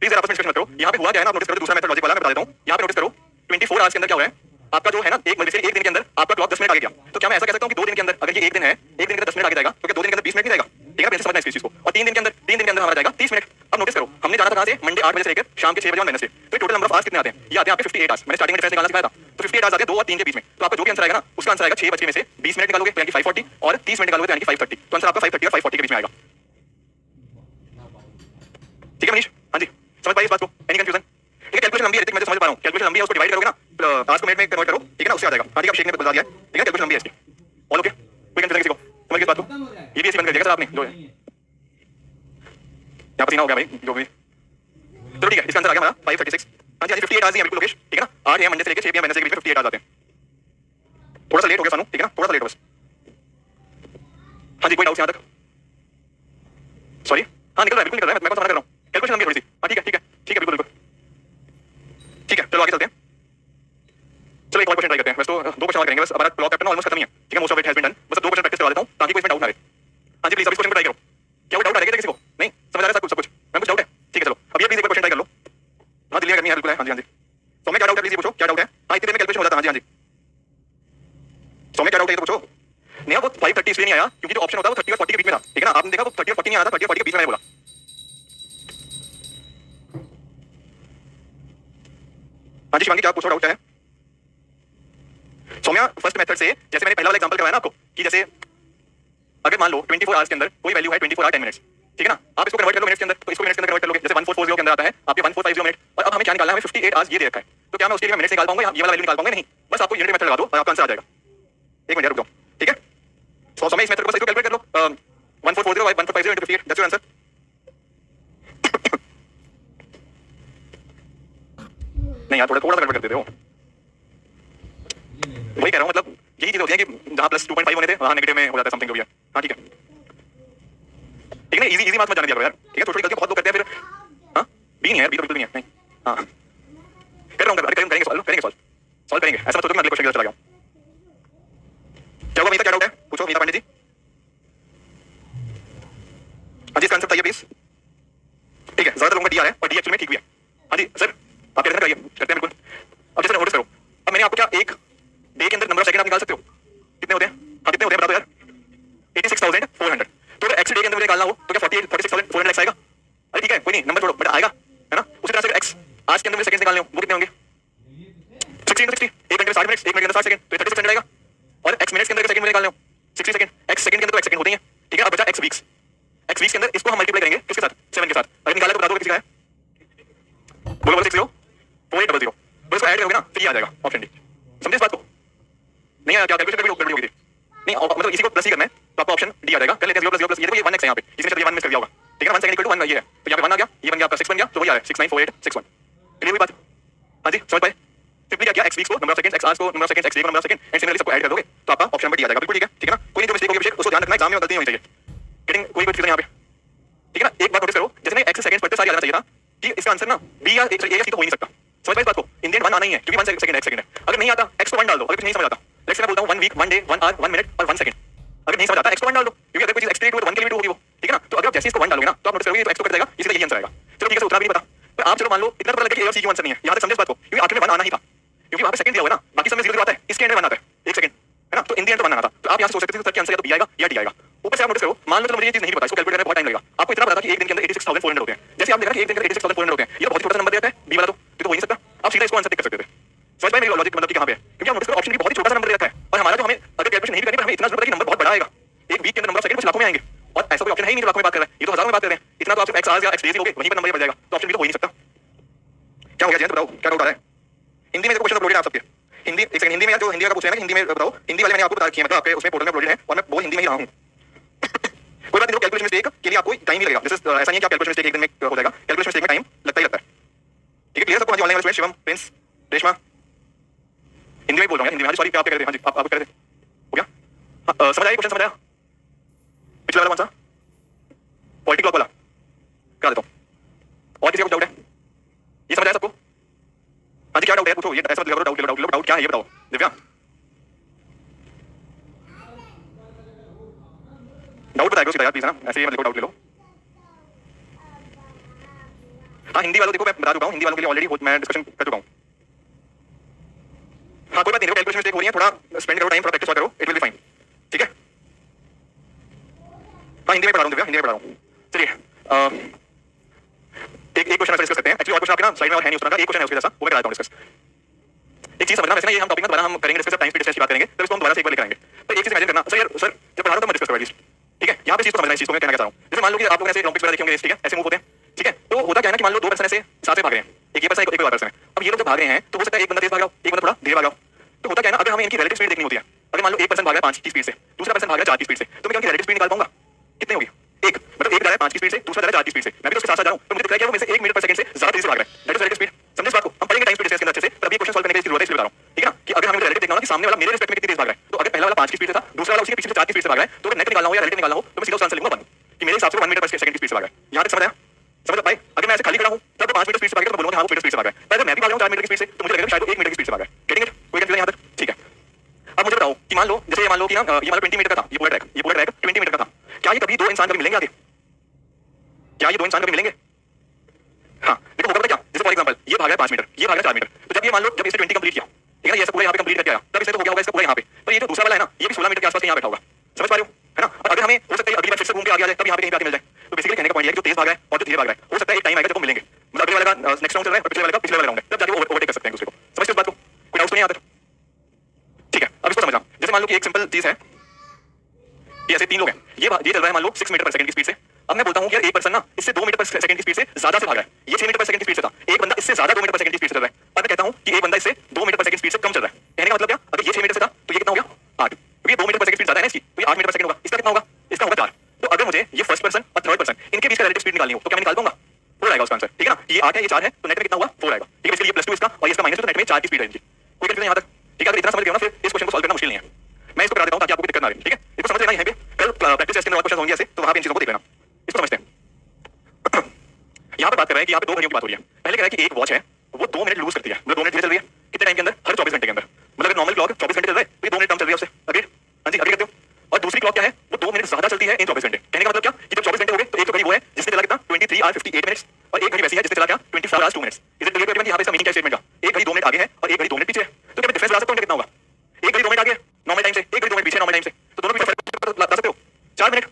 प्लीज आपस में डिस्कशन मत करो, यहाँ पे हुआ क्या है ना, आप नोटिस करो, दूसरा मेथड लॉजिक वाला मैं बता देता हूँ, यहाँ पे नोटिस करो 24 आवर्स के अंदर क्या हुआ है, आपका जो है ना एक दिन के अंदर आपका क्लॉक 10 मिनट आगे गया, तो क्या मैं ऐसा कह सकता हूँ कि 2 दिन के अंदर, अगर ये एक दिन है, एक दिन के अंदर 10 मिनट आगे जाएगा, तो क्या 2 दिन के अंदर 20 मिनट नहीं जाएगा, ठीक है, समझना इस चीज को, और 3 दिन के अंदर हमारा जाएगा 30 मिनट। अब नोटिस करो हमने जाना था कहां से, मंडे 8 बजे से लेकर शाम के 6 बजे वेडनेसडे, तो टोटल नंबर ऑफ आवर्स कितने आते हैं, ये आते हैं आपके 58 आवर्स, मैंने स्टार्टिंग में डिफरेंस निकालना सिखाया था, तो 58 आवर्स आते हैं 2 और 3 के बीच में, तो आपका जो भी आंसर आएगा ना उसका आंसर आएगा 6 बजे में से 20 मिनट निकालोगे तो यानी कि 540, और 30 मिनट निकालोगे तो यानी कि 530, तो आंसर आपका 530 और 540 के बीच में आएगा, ठीक है मनीष। हाँ जी समझ पाइए इस बात को, एनी कंफ्यूजन, ठीक है। कैलकुलेशन मिनट में कन्वर्ट करो, ठीक है ना, उससे आ जाएगा। हाँ ठीक है, शेख ने बता दिया है, ठीक है, कैलकुलेशन लंबी है इसकी। ऑल ओके, कोई कंफ्यूजन किसी को? समझ गए इस बात को? खत्म हो जाएगा। ये भी ऐसे बंद कर दिया सर आपने, जो है यहाँ पसीना हो गया भाई जो भी। चलो ठीक है, इसका आंसर आ गया हमारा 536। हाँ जी हाँ जी, 58 आवर्स ही हैं बिल्कुल लोकेश, ठीक है ना। 8 AM मंडे से लेकर 6 PM वेडनेसडे के बीच में 58 आवर्स आते हैं। थोड़ा सा लेट हो गया सानू, ठीक है ना, थोड़ा सा लेट हो बस। हाँ जी, कोई डाउट यहाँ तक? सॉरी, हाँ निकल रहा है, बिल्कुल निकल रहा है, मैं कौन सा मना कर रहा हूँ, कैलकुलेशन लंबी है थोड़ी सी। हाँ ठीक है ठीक है ठीक है, बिल्कुल बिल्कुल ठीक है। चलो आगे चलते हैं। चलो एक और क्वेश्चन ट्राई करते हैं। वैसे तो 2 क्वेश्चन और करेंगे बस, हमारा ब्लॉक चैप्टर ऑलमोस्ट खत्म ही है, ठीक है, most of it has been done. बस 2 क्वेश्चन प्रैक्टिस करवा देता हूँ ताकि कोई इसमें डाउट ना रहे। हाँ जी प्लीज, अभी क्वेश्चन को ट्राई करो। क्या वो डाउट आ रहा है किसी को? नहीं समझ आ रहा है सब कुछ? मैं कुछ डाउट है? ठीक है चलो, अब ये प्लीज एक क्वेश्चन ट्राई कर लो। हाँ दिल्ली करनी है बिल्कुल है। हाँ जी हाँ जी, सौम्य क्या डाउट है प्लीज ये पूछो, क्या डाउट है? हाँ इतने देर में कैलकुलेशन हो जाता है। हाँ जी हाँ जी, सौम्य क्या डाउट है ये तो पूछो। नहीं वो 530 इसलिए नहीं आया क्योंकि जो ऑप्शन होता है वो 30 और 40 के बीच में था, ठीक है ना। आपने देखा वो 30 और 40 नहीं आया था, 30 और 40 के बीच में मैंने बोला। हाँ जी शिवांगी, क्या पूछो, डाउट है? सौम्या फर्स्ट मेथड से, जैसे मैंने पहला वाला एग्जांपल करवाया ना आपको, कि जैसे अगर मान लो 24 आवर्स के अंदर कोई वैल्यू है 24 आवर 10 मिनट्स, ठीक है ना, आप इसको कन्वर्ट कर लो मिनट्स के अंदर, तो इसको मिनट्स के अंदर कन्वर्ट कर लोगे। जैसे 1440 के अंदर आता है आपके 1450 मिनट, और अब हमें क्या निकालना है, हमें 58 आवर्स ये दे रखा है, तो क्या मैं उसके लिए मिनट्स निकाल पाऊंगा, ये वाला वैल्यू निकाल पाऊंगा? नहीं, बस आपको यूनिट मेथड लगा दो और आपका आंसर आ जाएगा। एक मिनट रुक जाओ, ठीक है। सो सौम्या इस मेथड को बस कैलकुलेट कर लो, 1440 by 1450 into 58, that's your answer. नहीं यार, थोड़ा थोड़ा कन्वर्ट कर देते हो, वही कह रहा हूँ, मतलब यही चीज होती है कि जहां प्लस 2.5 होने थे वहां नेगेटिव में हो जाता है समथिंग जो भी है। हाँ ठीक है ठीक है, इजी इजी मार्क्स मत जाने दिया करो यार, ठीक है, छोटी गलती बहुत लोग करते हैं फिर। हाँ बी नहीं है, बी तो बिल्कुल नहीं है, नहीं। हाँ कर रहा हूँ, करेंगे सॉल्व, करेंगे सॉल्व, सॉल्व करेंगे, ऐसा मत सोचो कि मैं अगले क्वेश्चन की तरफ चला गया हूँ। क्या होगा मीता, क्या डाउट है पूछो मीता पांडे जी। हाँ जी इसका आंसर बताइए प्लीज। ठीक है, ज्यादातर लोगों का डी आ रहा है और डी एक्चुअली में ठीक भी है। हाँ जी सर आप क्या कराइए, करते हैं बिल्कुल। अब जैसे नोटिस करो, अब मैंने आपको क्या एक डे के अंदर नंबर ऑफ सेकंड आप निकाल सकते हो, कितने होते हैं? हाँ कितने होते हैं बता दो यार। 86,400। तो अगर एक्स डे के अंदर मुझे निकालना हो तो क्या 46,400 एक्स आएगा? अरे ठीक है कोई नहीं, नंबर छोड़ो, बट आएगा, है ना। उसी तरह से एक्स आज के अंदर मुझे सेकंड निकालने हो, वो कितने होंगे? 60 into 60, 1 घंटे में 60 मिनट, 1 मिनट के अंदर 60 सेकंड, तो 3600 आएगा। और एक्स मिनट्स के अंदर सेकंड मुझे निकालने हो 60 सेकंड, एक्स सेकंड के अंदर तो एक्स सेकंड होते ही हैं, ठीक है। अब बचा एक्स वीक्स, एक्स वीक्स के अंदर इसको हम मल्टीप्लाई करेंगे किसके साथ? 7 के साथ। अगर निकाला तो बता दो किसी का है, बोलो बोलो 604800, बस इसको ऐड करोगे ना फिर ये आ जाएगा ऑप्शन डी। समझे इस बात को? नहीं आया क्या? कैलकुलेशन कभी गड़बड़ी होगी थी नहीं, मतलब इसी को प्लस ही करना है तो आपको ऑप्शन डी आ जाएगा। कर लेते हैं 0 + 0 + ये देखो, ये 1x है यहाँ पे, इसमें से 1 मिस कर दिया होगा, ठीक है। 1 सेकंड इक्वल टू 1 ये है, तो यहाँ पे 1 आ गया, ये बन गया आपका 6 बन गया, तो वही आ रहा है 694861। क्लियर हुई बात? हाँ जी समझ पाए? सिंपली क्या किया, एक्स वीक्स को number of seconds, X hours को number of seconds, X day को number of second, and similarly सबको ऐड कर दोगे तो आपका ऑप्शन नंबर डी आ जाएगा। बिल्कुल ठीक है, ठीक है ना। कोई नहीं जो मिस्टेक होगी अभिषेक उसको ध्यान रखना, एग्जाम में गलती नहीं होनी चाहिए, गेटिंग कोई कुछ यहाँ पे, ठीक है ना। एक बात नोटिस करो, जैसे मैं एक्स सेकंड्स पढ़ते सारी आ जाना चाहिए था कि इसका आंसर ना बी या ए या सी तो हो ही नहीं सकता। समझ पाए इस बात को? इंडियन 1 आना ही है क्योंकि 1 सेकंड एक्स सेकंड है। अगर नहीं आता एक्स को 1 डाल दो, अगर कुछ नहीं समझ आता, लेट्स से मैं बोलता हूं 1 वीक 1 डे 1 आवर 1 मिनट और 1 सेकंड, अगर नहीं समझ आता एक्स को 1 डाल दो, क्योंकि अगर कोई चीज एक्सट्रीट हो तो 1 के लिमिट होगी वो, ठीक है ना। तो अगर आप जैसे इसको 1 डालोगे ना तो आप नोटिस करोगे तो एक्स तो कट जाएगा, इसलिए यही आंसर आएगा। चलो ठीक है, उतना भी नहीं पता, पर आप चलो मान लो इतना पता लगे कि ए और सी की आंसर नहीं है, यहां तक समझे इस बात को, क्योंकि आखिर में 1 आना ही था, क्योंकि वहां पे सेकंड दिया हुआ है ना, बाकी सब में 0 आता है, इसके एंड में 1 आता है, 1 सेकंड, है ना। तो इन द एंड तो 1 आना था, तो आप यहां से सोच सकते थे सर के आंसर या तो बी आएगा या डी आएगा। ऊपर से आप नोटिस करो, मान लो चलो मुझे ये चीज नहीं पता, इसको कैलकुलेट करने में बहुत टाइम लगेगा। आपको इतना पता था कि एक दिन के अंदर 86,400 होते हैं, जैसे आप देख रहे हैं कि एक दिन के अंदर 86,400 होते हैं, ये तो बहुत छोटा सा नंबर देता है बी वाला, तो हो ही नहीं सकता। आप सीधा इसको आंसर टिक कर सकते थे। समझ पाए मेरी लॉजिक मतलब कि कहां पे है? क्योंकि आप नोटिस करो ऑप्शन की बहुत ही छोटा सा नंबर दे रखा है, और हमारा जो हमें अगर कैलकुलेशन नहीं भी करनी पर हमें इतना जरूरत है कि नंबर बहुत बड़ा आएगा। एक वीक के अंदर नंबर ऑफ सेकंड कुछ लाखों में आएंगे, और ऐसा कोई ऑप्शन है ही नहीं जो लाखों में बात कर रहा है, ये तो हजारों में बात कर रहे हैं। इतना तो आप सिर्फ एक्स आवर्स या एक्स डेज ही लोगे, वहीं पर नंबर बढ़ जाएगा, तो ऑप्शन भी तो हो ही नहीं सकता। क्या हो गया जयंत, बताओ क्या डाउट आ रहा है? हिंदी में क्वेश्चन अपलोडेड है आप सबके, हिंदी एक सेकंड, हिंदी में जो हिंदी का पूछ रहे हैं ना, हिंदी में बताओ। हिंदी वाले मैंने आपको बता रखी है, मतलब आपके उसमें पोर्टल में अपलोडेड है और मैं वो हिंदी में ही रहा हूं। कोई बात नहीं, कैलकुलेशन मिस्टेक के लिए आपको टाइम ही लगेगा, जैसे ऐसा नहीं है कि आप कैलकुलेशन मिस्टेक एक दिन में हो जाएगा, कैलकुलेशन मिस्टेक में टाइम लगता ही लगता है, ठीक है। क्लियर सबको? हाँ जी online student Shivam, Prince, Reshma, Hindi में बोल रहा हूं, हिंदी में। हाँ जी सॉरी, क्या आप क्या कर रहे थे? हाँ जी आप कर रहे थे, हो गया? हाँ समझ आया क्वेश्चन, समझ आया? पिछला वाला कौन सा? पॉलिटिक क्लॉक वाला करा देता हूं, और किसी को डाउट है? ये समझ आया सबको? हाँ जी क्या डाउट है पूछो, ये ऐसा मत डाउट डाउट क्या है ये बताओ दिव्या। डाउट बताएगा उसका यार प्लीज, है ना, ऐसे ही मतलब डाउट ले लो। हाँ हिंदी वालों देखो मैं बता चुका हूँ, हिंदी वालों के लिए ऑलरेडी मैं डिस्कशन कर चुका हूँ। हाँ कोई बात नहीं, कैलकुलेशन मिस्टेक हो रही है, थोड़ा स्पेंड करो टाइम, थोड़ा प्रैक्टिस करो, इट विल बी फाइन, ठीक है। हाँ हिंदी में पढ़ा रहा हूँ दिव्या, हिंदी में पढ़ा रहा हूँ। चलिए एक क्वेश्चन डिस्कस करते हैं। एक्चुअली और क्वेश्चन आपके ना स्लाइड में और है नहीं उस तरह का, एक क्वेश्चन है उसके जैसा, वो मैं कराता हूँ डिस्कस। एक चीज समझना, वैसे ना ये हम टॉपिक ना दोबारा हम करेंगे डिस्कस, टाइम स्पीड डिस्कस की बात करेंगे, तो इसको हम दोबारा से एक बार लेकर आएंगे। तो एक चीज इमेजिन करना, सर यार सर जब पढ़ा रहा था मैं डिस्कस करो एटलीस्ट, ठीक है। यहाँ पे चीज को समझना, इस चीज को मैं कहना चाह रहा हूँ। जैसे मान लो कि आप लोग ऐसे ओलंपिक्स वगैरह देखे होंगे, ठीक है, ऐसे मूव होते हैं, ठीक है। तो होता क्या है ना कि मान लो 2 पर्सन ऐसे साथ में भाग रहे हैं, एक ये पर्सन एक और पर्सन है। अब ये लोग जब भाग रहे हैं तो हो सकता है एक बंदा तेज भाग रहा हो, एक बंदा थोड़ा धीरे भाग रहा हो। तो होता क्या है ना, अगर हमें इनकी रिलेटिव स्पीड देखनी होती है, अगर मान लो एक पर्सन भाग रहा है 5 की स्पीड से, दूसरा पर्सन भाग रहा है 4 की स्पीड से, तो मैं क्या उनकी रिलेटिव स्पीड निकाल पाऊंगा? कितनी होगी? एक मतलब एक जा रहा है 5 की स्पीड से, दूसरा जा रहा है 4 की स्पीड से, मैं भी उसके साथ साथ जा रहा हूं, तो मुझे दिख रहा है कि वो मेरे से 1 मीटर पर सेकंड से ज्यादा तेज से भाग रहा है। That is relative speed. समझे इस बात को? हम पढ़ेंगे टाइम स्पीड डिस्कस के अंदर अच्छे से, पर अभी क्वेश्चन सॉल्व करने के लिए जरूरत है, इसलिए बता रहा हूं, ठीक है ना, कि अगर हमें रिलेटिव देखना हो कि सामने वाला मेरे रिस्पेक्ट में कितनी तेज भाग रहा है, तो अगर पहला वाला 5 की स्पीड से था, दूसरा वाला उसी के पीछे से 4 की स्पीड से भाग रहा है, तो अगर नेट निकालना हो या रिलेटिव निकालना हो तो मैं सीधा उसका आंसर लिखूंगा 1, कि मेरे हिसाब से 1 मीटर पर सेकंड की स्पीड से भाग रहा है। यहां तक समझ आया? समझ पाए? अगर मैं ऐसे खाली खड़ा हूं तब 5 मीटर स्पीड से भाग रहा है तो बोलूंगा हां वो मीटर स्पीड से भाग रहा है, पर अगर मैं भी भाग रहा हूं 4 मीटर की स्पीड से तो मुझे लगेगा शायद वो 1 मीटर की स्पीड से भाग रहा है। Getting it? कोई कंफ्यूजन यहां तक? ठीक है। अब मुझे बताओ कि मान लो जैसे ये मान लो कि ना ये मान लो 20 मीटर का था, ये पूरा ट्रैक 20 मीटर का था, क्या ये कभी दो इंसान कभी मिलेंगे आगे? क्या ये दो इंसान कभी मिलेंगे? हाँ, देखो होगा क्या, जैसे फॉर एग्जांपल ये भाग रहा है 5 मीटर, ये भाग रहा है 4 मीटर, तो जब ये मान लो जब इसने 20 कंप्लीट किया, ठीक है ना, ये सब पूरा यहाँ पे कंप्लीट करके आया, तब इसने तो हो गया होगा इसका पूरा यहाँ पे, पर ये जो दूसरा वाला है ना, ये भी 16 मीटर के आसपास यहाँ बैठा होगा। समझ पा रहे हो? है ना? और अगर हमें हो सकता है अगली बार फिर से घूम के आगे आ जाए, तब यहाँ पे कहीं पे आके मिल जाए। तो बेसिकली कहने का पॉइंट ये है कि जो तेज भाग रहा है और जो धीरे भाग रहा है, हो सकता है एक टाइम आएगा जब वो मिलेंगे, मतलब अगले वाले का नेक्स्ट राउंड चल रहा है और पिछले वाले का पिछले वाला राउंड है, तब जाके वो ओवरटेक कर सकते हैं दूसरे को। समझते हो इस बात को? कोई डाउट तो नहीं आता? ठीक है, अब इसको समझना। जैसे मान लो कि एक सिंपल चीज है, ये ऐसे 3 लोग हैं, ये चल रहा है मान लो 6 मीटर पर सेकंड की स्पीड से। अब मैं बोलता हूं कि यार एक पर्सन ना इससे 2 मीटर पर सेकंड की स्पीड से ज्यादा से भाग रहा है, ये 6 मीटर पर सेकंड की स्पीड से था, एक बंदा इससे ज्यादा 2 मीटर पर सेकंड की स्पीड से चल रहा है, और मैं कहता हूं कि एक बंदा इससे 2 मीटर पर सेकंड स्पीड से कम चल रहा है। कहने का मतलब क्या, अगर ये 6 मीटर से था तो ये कितना हो गया? 8, क्योंकि ये 2 मीटर पर सेकंड स्पीड ज्यादा है ना इसकी, तो ये 8 मीटर पर सेकंड होगा। इसका कितना होगा? इसका होगा 4। तो अगर मुझे ये फर्स्ट पर्सन और थर्ड पर्सन इनके बीच का रिलेटिव स्पीड निकालनी हो तो क्या मैं निकाल पाऊंगा? 4 आएगा उसका आंसर, ठीक है ना। ये 8 है, ये 4 है, तो नेट में कितना हुआ? 4 आएगा, ठीक है। इसलिए ये +2 इसका और इसका -2, तो नेट में 4 की स्पीड है इनकी। कोई कंफ्यूजन यहां तक? ठीक है, अगर इतना समझ गए हो ना फिर इस क्वेश्चन को सॉल्व करना मुश्किल नहीं है। मैं इसको करा देता हूं ताकि आपको कोई दिक्कत ना आए, ठीक है। इसको समझ लेना, यहां पे कल प्रैक्टिस टेस्ट के अंदर क्वेश्चन होंगे ऐसे, तो वहां पे इन चीजों को देख लेना। इसको समझते हैं। यहाँ पे बात कर रहे हैं कि यहाँ पे 2 घड़ियों की बात हो रही है। पहले कह रहा है कि एक वॉच है वो 2 मिनट लूज करती है, मतलब 2 मिनट धीरे चल रही है, कितने टाइम के अंदर? हर 24 घंटे के अंदर। मतलब अगर नॉर्मल क्लॉक 24 घंटे चल रहा है तो ये 2 मिनट कम चल रही है उससे। अग्रीड? हाँ जी, अग्री करते हो? और दूसरी क्लॉक क्या है, वो 2 मिनट ज्यादा चलती है इन 24 घंटे। कहने का मतलब क्या कि जब 24 घंटे हो गए तो एक तो घड़ी वो है जिसने चला कितना 23 आवर 58 मिनट्स, और एक घड़ी वैसी है जिसने चला क्या 24 hours 2 minutes. Is it clear to यहाँ पे इसका मीनिंग क्या स्टेटमेंट का? एक घड़ी 2 मिनट आगे है और एक घड़ी 2 मिनट पीछे है, तो क्या डिफरेंस ला सकते हो कितना होगा? एक घड़ी 2 मिनट आगे है नॉर्मल टाइम से, एक घड़ी 2 मिनट पीछे नॉर्मल टाइम से, तो दोनों के बीच का फर्क ला सकते हो? 4 मिनट।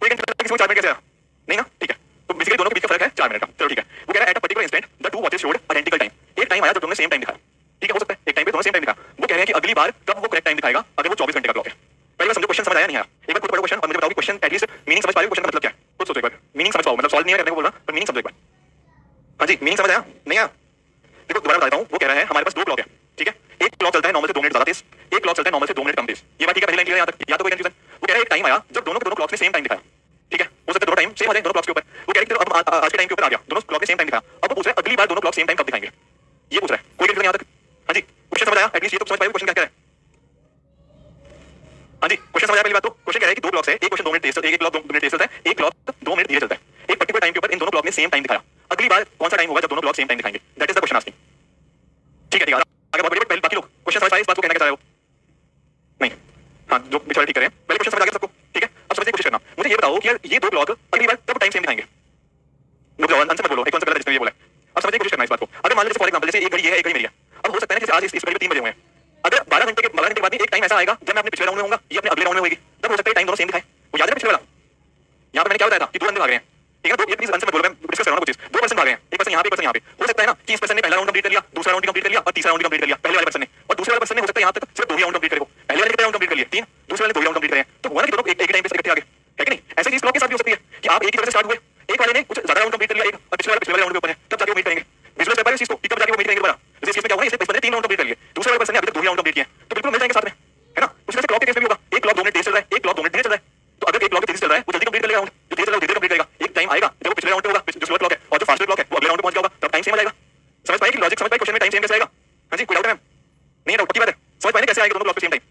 कोई किसी को 4 मिनट कैसे आया? नहीं ना, ठीक है। तो बेसिकली दोनों के बीच का फर्क है 4 मिनट का। चलो ठीक है। वो कह रहा है at a particular instant the two watches showed identical time. एक टाइम आया जब दोनों ने सेम टाइम दिखाया, ठीक है, हो सकता है एक टाइम पे दोनों सेम टाइम दिखा। वो कह रहे हैं कि अगली बार कब वो करेक्ट टाइम दिखाएगा अगर वो 24 घंटे का क्लॉक है। पहले बार समझो क्वेश्चन समझ आया नहीं आया? एक बार खुद पढ़ो क्वेश्चन और मुझे बताओ कि क्वेश्चन एटलीस्ट मीनिंग समझ पा रहे हो? क्वेश्चन का मतलब क्या है खुद सोचो एक बार। मीनिंग समझ पाओ, मतलब सॉल्व नहीं करने को बोल रहा, पर मीनिंग समझो एक बार। हाँ जी, मीनिंग समझ आया नहीं आया? देखो दोबारा बताता हूँ। वो कह रहा है हमारे पास 2 क्लॉक है, ठीक है। एक क्लॉक चलता है नॉर्मल से 2 मिनट ज्यादा तेज, एक क्लॉक चलता है नॉर्मल से 2 मिनट कम तेज। ये बात ठीक है, पहले लाइन क्लियर है यहाँ तक? या तो कोई कंफ्यूजन? वो कह रहा है एक टाइम आया जब दोनों के दोनों क्लॉक ने सेम टाइम दिखाया, ठीक है। हो सकता है दोनों टाइम सेम आ जाए दोनों क्लॉक्स के ऊपर। वो कह रहा है अब आज के टाइम के ऊपर आ गया, दोनों क्लॉक ने सेम टाइम दिखाया। अब वो पूछ रहा है अगली बार दोनों क्लॉक सेम टाइम कब दिखाएंगे, ये पूछ रहा है। कोई कंफ्यूजन यहाँ तक? हाँ जी, क्वेश्चन समझ आया? एटलीस्ट ये तो समझ पाए क्वेश्चन क्या कह रहा है? हाँ जी, क्वेश्चन समझ आया? पहली बात तो क्वेश्चन कह रहा है कि 2 क्लॉक्स है, एक क्वेश्चन 2 मिनट तेज चलता है, एक क्लॉक 2 मिनट तेज चलता है, एक क्लॉक 2 मिनट धीरे चलता है। एक पर्टिकुलर टाइम के ऊपर इन दोनों क्लॉक ने सेम टाइम दिखाया, अगली बार कौन सा टाइम होगा जब दोनों क्लॉक सेम टाइम दिखाएंगे? That is the question asking, ठीक है। ठीक है, आगे बहुत बढ़िया। पहले बाकी लोग क्वेश्चन समझ पाए इस बात को कहना क्या चाह रहे हो? नहीं, हाँ जो बेचारे ठीक कर रहे हैं। पहले क्वेश्चन समझ आ गया सबको, ठीक है। अब समझने की कोशिश करना। मुझे ये बताओ कि यार ये 2 क्लॉक अगली बार कब टाइम सेम दिखाएंगे? मुझे आंसर मत बोलो, एक आंसर पहले जिसने ये बोला है। अब समझने की कोशिश करना इस बात को। अगर मान लो जैसे फॉर एग्जांपल जैसे एक घड़ी है एक घड़ी मेरी है, अब हो सकता है ना जैसे आज इस घड़ी पे 3 बजे हुए हैं, अगर 12 घंटे के बाद एक टाइम ऐसा आएगा जब मैं अपने पिछले राउंड में होऊंगा, ये अपने अगले राउंड में होगी, तब हो सकता है टाइम दोनों सेम दिखाए। वो याद है पिछले वाला? यहाँ पे मैंने क्या बताया था कि 2 बंदे भाग रहे हैं, ठीक है। 2 ये प्लीज आंसर मत बोलो, मैं डिस्कस कर रहा हूँ कुछ चीज। 2 पर्सन भाग रहे हैं, एक पर्सन यहाँ पे एक पर्सन यहाँ पे। हो सकता है ना कि इस पर्सन ने पहला राउंड कंप्लीट कर लिया, दूसरा राउंड कंप्लीट कर लिया और तीसरा राउंड कंप्लीट कर लिया पहले वाले पर्सन ने, और दूसरे वाले पर्सन ने हो सकता है यहाँ तक सिर्फ 2 ही राउंड कंप्लीट करे। पहले वाले कितने राउंड कंप्लीट कर लिए? 3, दूसरे वाले 2 ही राउंड कंप्लीट करे। तो हुआ ना कि दोनों एक टाइम पे इकट्ठे आ गए, है कि नहीं? ऐसे चीज क्लॉक के साथ भी हो सकती है कि आप एक ही तरह से स्टार्ट हुए, एक वाले ने कुछ ज्यादा राउंड कंप्लीट कर लिया, एक और पिछले वाले राउंड पे ऊपर है, तब जाके वो मीट करेंगे। विजुअलाइज कर पा रहे हो इस चीज को कि कब जाके वो मीट करेंगे दोबारा? जैसे इसमें क्या होगा, इसने पर्सन ने 3 राउंड कंप्लीट कर लिए, दूसरे वाले पर्सन ने अभी तक 2 ही राउंड कंप्लीट किए, तो बिल्कुल मिल जाएंगे साथ में, है ना। उसी तरह से क्लॉक के केस में भी होगा, एक क्लॉक 2 मिनट तेज चल रहा है, एक क्लॉक 2 मिनट धीरे चल रहा है। तो अगर एक क्लॉक तेज चल रहा है वो जल्दी कंप्लीट कर लेगा राउंड, जो तेज चल रहा है वो धीरे कंप्लीट करेगा। एक टाइम आएगा जब वो पिछले राउंड पे होगा जो स्लो क्लॉक है, और जो फास्ट क्लॉक है वो अगले राउंड पे पहुंच जाएगा, तब टाइम सेम आ जाएगा। समझ पाए कि लॉजिक समझ पाए क्वेश्चन में टाइम सेम कैसे आएगा? हाँ जी, कोई डाउट है मैम? नहीं डाउट, पक्की बात है? समझ पाए ना कैसे आएगा दोनों क्लॉक पे सेम टाइम?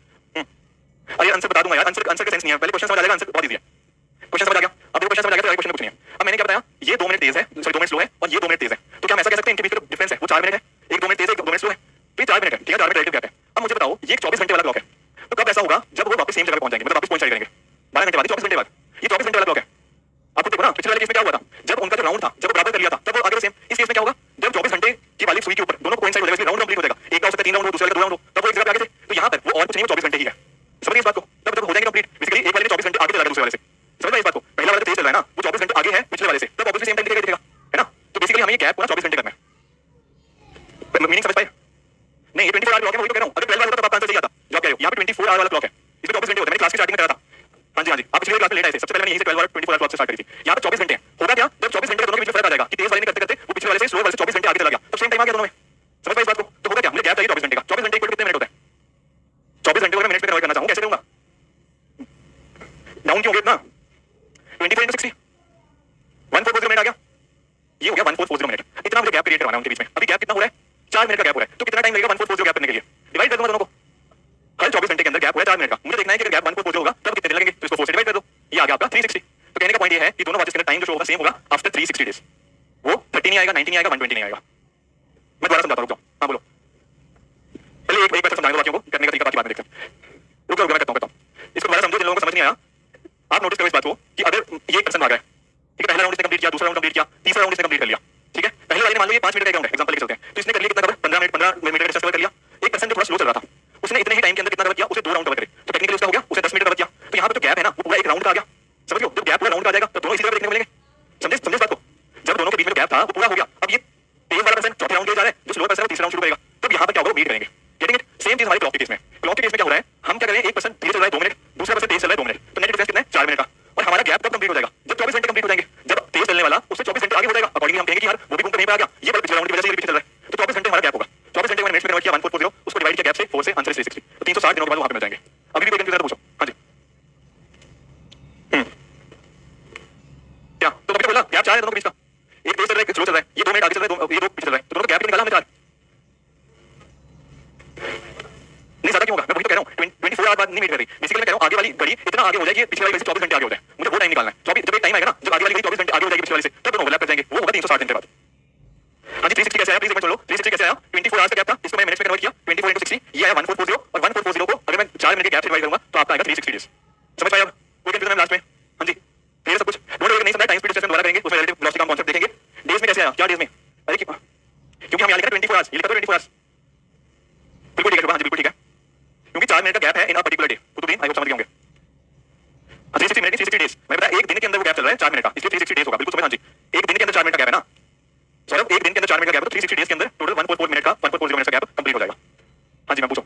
अरे आंसर बता दूंगा यार, आंसर का सेंस नहीं है, पहले क्वेश्चन समझ आ जाएगा, आंसर बहुत इजी है। क्वेश्चन समझ आ गया? अब देखो क्वेश्चन समझ आ गया तो क्वेश्चन कुछ नहीं है। अब मैंने क्या बताया, ये 2 मिनट तेज है, सॉरी 2 मिनट स्लो है, और ये 2 मिनट तेज है, तो क्या हम ऐसा कह सकते हैं इनके बीच में डिफरेंस है वो 4 मिनट है? एक 2 मिनट तेज है, एक 2 मिनट स्लो है, तो ये 4 मिनट है, ठीक है। 4 मिनट रिलेटिव गैप है। अब मुझे बताओ ये 24 घंटे वाला क्लॉक है, तो कब ऐसा होगा जब वो वापस सेम जगह पे पहुंच जाएंगे, मतलब वापस पॉइंट करेंगे 12 घंटे बाद, 24 घंटे बाद। ये 24 घंटे वाला क्लॉक है। आपको देखो ना पिछले वाले केस में क्या हुआ था, जब उनका जो राउंड था जब बराबर कर लिया था तब वो आगे सेम। इस केस में क्या होगा, जब 24 घंटे की वाली सुई के ऊपर दोनों कोइंसाइड हो जाएगा, राउंड कंप्लीट हो जाएगा। एक का हो सकता है 3 राउंड हो, दूसरे का 2 राउंड हो, तब वो एक जगह पे आगे थे। तो यहाँ तक वो और कुछ नहीं, 24 घंटे ही है। समझिए इस बात को? तब जब हो जाएंगे कंप्लीट, बेसिकली एक वाले ने 24 घंटे आगे चला दूसरे वाले से। समझ पाए इस बात को? पहला वाला तेज चल रहा है ना, वो 24 घंटे आगे है पिछले वाले से, तब ऑब्वियसली सेम टाइम दिखेगा, है ना। तो बेसिकली हमें ये गैप पूरा 24 घंटे करना है। मीनिंग समझ पाए? नहीं, ये 24 आवर क्लॉक है, वही तो कह रहा हूं। अगर 12 वाला होता तब आपका आंसर सही आता, जो आप कह रहे हो। यहाँ पे 24 आवर वाला क्लॉक है, इसमें 24 घंटे होते हैं। मैंने क्लास की स्टार्टिंग में करा था। हाँ जी, हाँ जी, आप पिछले क्लास में लेट आए थे। सबसे पहले मैंने यहीं से 12 आवर 24 आवर क्लॉक से स्टार्ट करी थी। यहाँ पे 24 घंटे हैं। होगा क्या, जब 24 घंटे दोनों के बीच में फर्क आ जाएगा कि तेज वाले ने करते करते वो पिछले वाले से स्लो वाले से 24 घंटे आगे चला गया, तब सेम टाइम करवाना है उनके बीच में। अभी गैप कितना हो रहा है? 4 मिनट का गैप हो रहा है, तो कितना टाइम लगेगा 1440 गैप करने के लिए? डिवाइड कर दूंगा दोनों को। हर 24 घंटे के अंदर गैप हो रहा है 4 मिनट का। मुझे देखना है कि अगर गैप 1440 होगा तब कितने दिन लगेंगे, तो इसको 4 से डिवाइड कर दो, ये आ गया आपका 360। तो कहने का पॉइंट ये है कि दोनों वॉचेस के अंदर टाइम जो शो होगा सेम होगा आफ्टर 360 डेज। वो 30 नहीं आएगा, 90 नहीं आएगा, 120 नहीं आएगा। मैं दोबारा समझाता हूँ, रुक जाओ। हाँ बोलो, पहले एक बार समझाएंगे बाकियों को, करने का तरीका बाकी बाद में देखते हैं। रुक जाओ, मैं करता हूँ। इसको दोबारा समझो जिन लोगों को समझ नहीं आया। आप नोटिस करो इस बात को कि अगर ये एक पर्सन आ गया, ठीक है, पहला राउंड इसने कंप्लीट किया, दूसरा राउंड कंप्लीट किया, तीसरा राउंड इसने कंप्लीट कर लिया, ठीक है। पहले वाले ने मान लो ये 5 मिनट का राउंड है, एग्जांपल लेके चलते हैं, तो इसने कर लिया कितना कवर? 15 मिनट का डिस्टेंस कवर कर लिया। एक पर्सन जो थोड़ा स्लो चल रहा था, उसने इतने ही टाइम के अंदर कितना कवर किया? उसे 2 राउंड कवर करे, तो टेक्निकली उसका हो गया, उसे 10 मिनट कवर किया। तो यहाँ पे जो गैप है ना, वो पूरा एक राउंड का आ गया। समझ लो, जब गैप पूरा राउंड का आ जाएगा तो दोनों इसी जगह देखने को मिलेंगे। समझे समझे इस बात को? जब दोनों के बीच में गैप था वो पूरा हो गया। अब ये तेज वाला पर्सन चौथे राउंड के लिए जा रहा है, जो स्लो पर्सन है तीसरा राउंड शुरू करेगा। तब यहाँ पर क्या होगा? मीट करेंगे। Getting it? सेम चीज हमारे क्लॉक के केस में। क्लॉक के केस में क्या हो रहा है? हम क्या कर रहे हैं? एक पर्सन धीरे चल रहा है 2 मिनट, दूसरा पर्सन तेज चल रहा है 2 मिनट, तो नेट डिफरेंस कितना है? 4 मिनट का। और हमारा गैप कब कंप्लीट हो जाएगा? जब 24 घंटे कंप्लीट हो जाएंगे। जब तेज चलने वाला उससे 24 घंटे आगे हो जाएगा, अकॉर्डिंगली हम कहेंगे कि यार वो भी घूम कर नहीं पे आ गया, ये बड़ा पिछले राउंड की वजह से ये पीछे चल रहा है। तो 24 घंटे हमारा गैप होगा। 24 घंटे मैंने मिनट्स में कन्वर्ट किया 1440, उसको डिवाइड किया गैप से 4 से, आंसर 360, तो 360 दिनों के बाद वहां पे मिल जाएंगे। अभी भी कोई कंफ्यूजन है तो पूछो। हाँ जी, क्या तो अभी तो बोला गैप 4 है दोनों के बीच का, एक तेज चल रहा है एक स्लो चल रहा है, ये 2 मिनट आगे चल रहा है, ये 2 पीछे चल रहा है, तो दोनों का गैप निकाला हमने 4। नहीं ज्यादा क्यों होगा? मैं वही तो कह रहा हूँ, 24 आवर बाद नहीं मीट कर रही। बेसिकली मैं कह रहा हूँ आगे वाली घड़ी इतना आगे हो जाए कि पिछले वाली घड़ी से 24 घंटे आगे हो जाए, मुझे वो टाइम निकालना है। जब एक टाइम आएगा ना, जब आगे वाली घड़ी 24 घंटे आगे हो जाएगी पिछले वाली से, तब दोनों ओवरलैप कर जाएंगे, वो होगा 360 दिन के बाद। हाँ जी, 360 कैसे आया? प्लीज सुन लो, 360 कैसे आया? 24 आवर्स का गैप था, इसको मैं मिनट्स में कन्वर्ट किया, 24 into 60, ये आया 1440, और 1440 को अगर मैं 4 मिनट के गैप से डिवाइड करूंगा तो आपका आएगा 360 डेज। समझ पाए? अब कोई कंफ्यूजन है लास्ट में? हाँ जी, क्लियर सब कुछ? डोंट वरी, नहीं समझा टाइम स्पीड डिस्टेंस दोबारा करेंगे, उसमें रिलेटिव वेलोसिटी का कॉन्सेप्ट देखेंगे। डेज में कैसे आया? क्या डेज में? अरे क्योंकि हम यहाँ लिखा 24 आवर्स, ये लिखा 24 आवर्स। बिल्कुल ठीक है, हाँ जी बिल्कुल ठीक है, क्योंकि 4 मिनट का गैप है in a particular day. Qutubuddin I hope समझ गए होंगे। 360 मिनट 360 डेज, मैं बता एक दिन के अंदर वो गैप चल रहा है 4 मिनट का, इसलिए 360 डेज होगा। बिल्कुल समझ? हाँ जी, एक दिन के अंदर 4 मिनट का गैप है ना सौरभ, एक दिन के अंदर 4 मिनट का गैप है, तो 360 डेज के अंदर टोटल 144 मिनट का 140 मिनट का गैप कंप्लीट हो जाएगा। हाँ जी, मैं पूछूं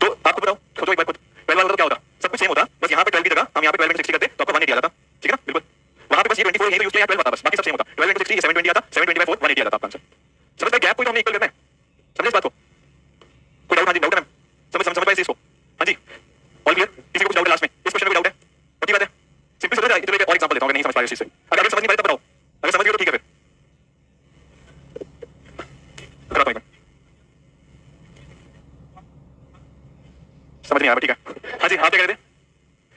तो आपको बताओ, सोचो एक बार खुद, 12 वाला तो क्या होता? सब कुछ सेम होता, बस यहाँ पे 12 की जगह हम यहाँ पे 12 into 60 करते तो आपको 180 आ जाता, ठीक है ना? बिल्कुल, वहाँ पे बस ये 24 यही यूज किया, 12 आता, बस बाकी सब सेम होता। 12 into 60 ये 720 आता, 720 by 4 180 आता आपका आंसर। समझ गए? गैप को तो हमने इक्वल करना है, समझे इस बात को? कोई डाउट? हाँ जी, डाउट है? समझ पाए इस चीज को? हाँ जी, ऑल क्लियर? किसी को कुछ डाउट है लास्ट में? इस क्वेश्चन में कोई डाउट है? पक्की बात है? सिंपल समझ रहा है? तो एक और एग्जांपल देता हूं, अगर नहीं समझ पाए इस चीज से। अगर समझ नहीं पाए तब बताओ, अगर समझ गए तो ठीक है फिर कराता हूं। समझ नहीं आया? ठीक है, हाँ जी, आप क्या कह रहे थे?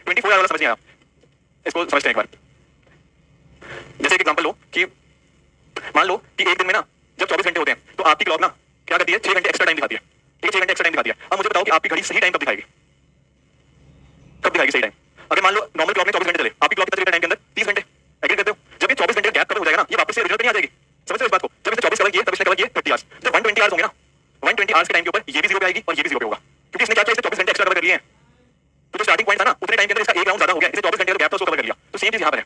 24 आवर वाला समझ नहीं आया, इसको समझते हैं एक बार। जैसे एक एग्जांपल लो कि मान लो कि एक दिन में ना जब 24 घंटे होते हैं तो आपकी क्लॉक ना क्या करती है? 6 घंटे एक्स्ट्रा टाइम दिखाती है, ठीक है, 6 घंटे एक्स्ट्रा टाइम दिखाती है। अब मुझे बताओ कि आपकी घड़ी सही टाइम कब दिखाएगी? कब दिखाएगी सही टाइम? अगर मान लो नॉर्मल क्लॉक में 24 घंटे चले, आपकी क्लॉक कितना टाइम के अंदर? 30 घंटे। एग्री करते हो? जब ये 24 घंटे गैप कवर हो जाएगा ना, ये वापस से ओरिजिनल पे नहीं आ जाएगी। समझ रहे हो इस बात को? जब इसने 24 कवर किए तब इसने कवर किए 30 आवर्स, जब 120 आवर्स होंगे ना, 120 आवर्स के टाइम के ऊपर ये भी 0 पे आएगी और ये भी 0 पे होगा, क्योंकि इसने क्या किया? इसने 24 घंटे एक्स्ट्रा कवर कर लिए हैं। तो जो स्टार्टिंग पॉइंट था ना उतने टाइम के अंदर इसका एक राउंड ज्यादा हो गया, इसने 24 घंटे का गैप तो उसको कवर कर लिया। तो सेम चीज यहाँ पर है।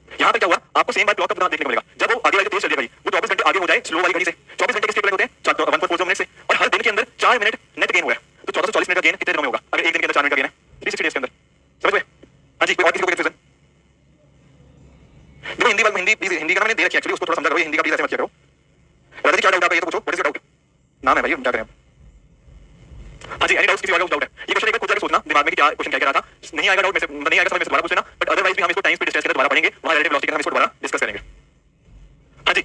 यहाँ पे क्या हुआ? आपको सेम बात क्लॉक का देखने को मिलेगा, जब वो आगे वाली तेज चल रही वो 24 घंटे आगे हो जाए स्लो वाली घड़ी से। 24 घंटे किसके होते हैं? 144 मिनट से, और हर दिन के अंदर 4 मिनट नेट गेन हुआ है, तो 1440 मिनट का गेन कितने दिनों में होगा? अगर एक दिन के अंदर 4 मिनट का गेन है 360 डेज के अंदर। समझ में? हाँ जी, कोई और किसी को कंफ्यूजन? देखो हिंदी वाला, हिंदी प्लीज, हिंदी का मैंने दे रखी है एक्चुअली, उसको थोड़ा समझा करो, हिंदी का प्लीज ऐसे मत किया करो। राजा जी क्या डाउट है ये तो पूछो, व्हाट इज योर डाउट? नाम है भाई, क्या करें? हाँ जी, एनी डाउट? किसी और डाउट है? ये क्वेश्चन एक बार खुद जाके सोचना दिमाग में कि क्या क्वेश्चन क्या कह रहा था। नहीं आएगा डाउट में से, नहीं आएगा समझ में से दोबारा पूछ लेना, बट अदरवाइज भी हम इसको टाइम स्पीड डिस्टेंस के दोबारा पढ़ेंगे, वहां रिलेटिव वेलोसिटी का हम इसको दोबारा डिस्कस करेंगे। हाँ जी,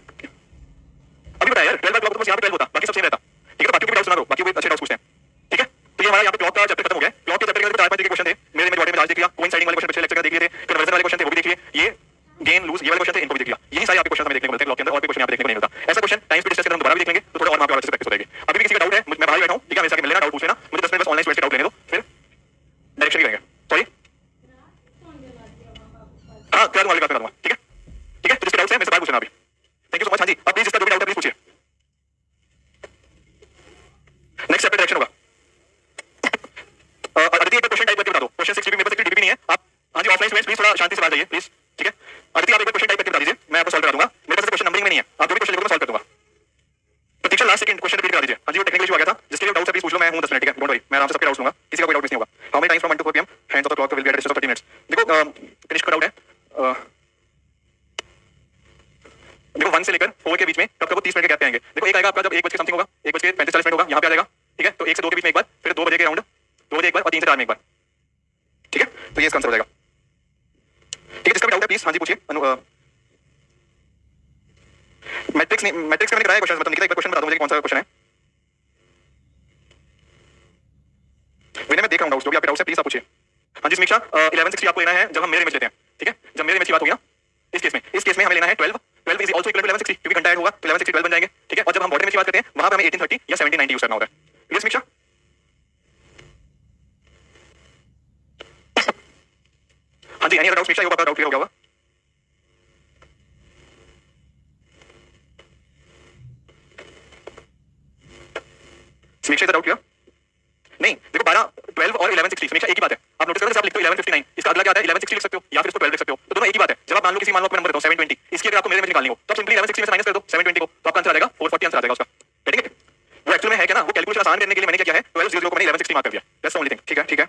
अभी बताया यार 12 क्लॉक तो बस यहाँ पे 12 होता, बाकी सब सेम रहता, ठीक है? बाकी भी डाउट सुना करो, बाकी भी अच्छे डाउट पूछते हैं, ठीक है? तो ये हमारा यहाँ पे क्लॉक का चैप्टर खत्म हो गया। क्लॉक के चैप्टर के अंदर 4-5 के क्वेश्चन थे, मेरे बॉडी में आज देख लिया, कोइंसाइडिंग वाले क्वेश्चन पिछले लेक्चर में देख लिए थे, कन्वर्जन वाले क्वेश्चन थे वो भी देख लिए, ये गेन लूज ये वाले क्वेश्चन थे इनको भी देख लिया। यही सारे आपके क्वेश्चन हमें देखने को मिलते हैं क्लॉक के अंदर, और कोई क्वेश्चन यहाँ पे देखने को नहीं मिलता। ऐसा क्वेश्चन टाइम स्पीड डिस्टेंस के अंदर दोबारा भी देख लेंगे तो थोड़ा और वहां पे और अच्छे से प्रैक्टिस हो जाएगी। अभी भी किसी का डाउट है? मैं बाहर बैठा हूं, ठीक है? मेरे से मिल लेना, डाउट पूछ लेना, मुझे 10 मिनट बस ऑनलाइन स्टूडेंट के डाउट लेने दो, फिर डायरेक्शन करेंगे। सॉरी, हाँ करा दूंगा, करा दूंगा, ठीक है? ठीक है, तो जिसके डाउट है मेरे से बाहर पूछना अभी। Thank you so much. हाँ जी, अब प्लीज जिसका जो भी डाउट है प्लीज पूछिए। नेक्स्ट चैप्टर डायरेक्शन होगा। अदिति एक क्वेश्चन टाइप करके बता दो, क्वेश्चन 6 भी मेरे पास डीपी नहीं है। आप हाँ जी ऑफलाइन स्टूडेंट्स प्लीज थोड़ा शांति से बात जाइए प्लीज, ठीक है? अदिति आप एक क्वेश्चन टाइप करके बता दीजिए, मैं आपको सॉल्व करा दूंगा। मेरे पास क्वेश्चन नंबरिंग में नहीं है, आप जो भी क्वेश्चन लिखोगे मैं सॉल्व कर दूंगा। प्रतीक्षा लास्ट सेकंड क्वेश्चन रिपीट करा दीजिए। हाँ जी, वो टेक्निकल इशू आ गया था, जिसके लिए डाउट है प्लीज पूछ लो, मैं हूं 10 मिनट, ठीक है? डोंट वरी, मैं आराम से सबके डाउट्स लूंगा, किसी का कोई डाउट नहीं होगा। How many times from 1 to 4 pm hands of the clock will be at distance of 30 minutes. देखो कनिष्क का डाउट है, देखो 1 से लेकर 4 के बीच में कब कब 30 मिनट के गैप पे आएंगे। देखो एक आएगा आपका जब 1 बजे के समथिंग होगा, 1 बजे 35-40 मिनट होगा, यहाँ पे आ जाएगा, ठीक है? तो 1 से 2 के बीच में एक बार, फिर 2 बजे के राउंड, 2 बजे एक बार, और 3 से 4 में एक बार, ठीक है? तो ये इसका आंसर हो जाएगा, ठीक है? जिसका भी डाउट है प्लीज हाँ जी पूछिए। मैट्रिक्स नहीं, मैट्रिक्स का मैंने कराया क्वेश्चन, मतलब निकिता एक बार क्वेश्चन बता दो मुझे कौन सा क्वेश्चन है। विनय मैं देख रहा हूँ डाउट्स, जो भी आपके डाउट्स है प्लीज आप पूछिए। हाँ जी समीक्षा, 1160 आपको लेना है जब हम मेरे इमेज लेते हैं, ठीक है, जब मेरे इमेज की बात होगी ना, इस केस में हमें लेना है 12 इज आल्सो इक्वल टू 1160 क्योंकि घंटा ऐड होगा तो 1160 12 बन जाएंगे, ठीक है। और जब हम बॉडी इमेज की बात करते हैं वहां पे हमें 1830 या 1790 यूज करना होता है। क्लियर समीक्षा? हाँ जी, एनी अदर डाउट समीक्षा? आपका डाउट क्लियर हो गया होगा। समीक्षा डाउट क्लियर? नहीं देखो 12 और 1160 समीक्षा एक ही बात है। आप नोटिस करो आप लिखते हो 1159, इसका अगला क्या आता है 1160 लिख सकते हो या फिर इसको 12 लिख सकते हो, तो दोनों एक ही बात है। जब आप मान लो किसी मान लो आपको नंबर देता हूं 720, इसकी अगर आपको मेरे में निकालनी हो तो आप सिंपली 1160 में से माइनस कर दो 720 को, तो आपका आंसर आ जाएगा 440 आंसर आ जाएगा उसका। ठीक है, वो एक्चुअल में है क्या ना, वो कैलकुलेशन आसान करने के लिए मैंने क्या किया है 1200 को मैंने 1160 मार्क कर दिया। That's the only thing. ठीक है, ठीक है।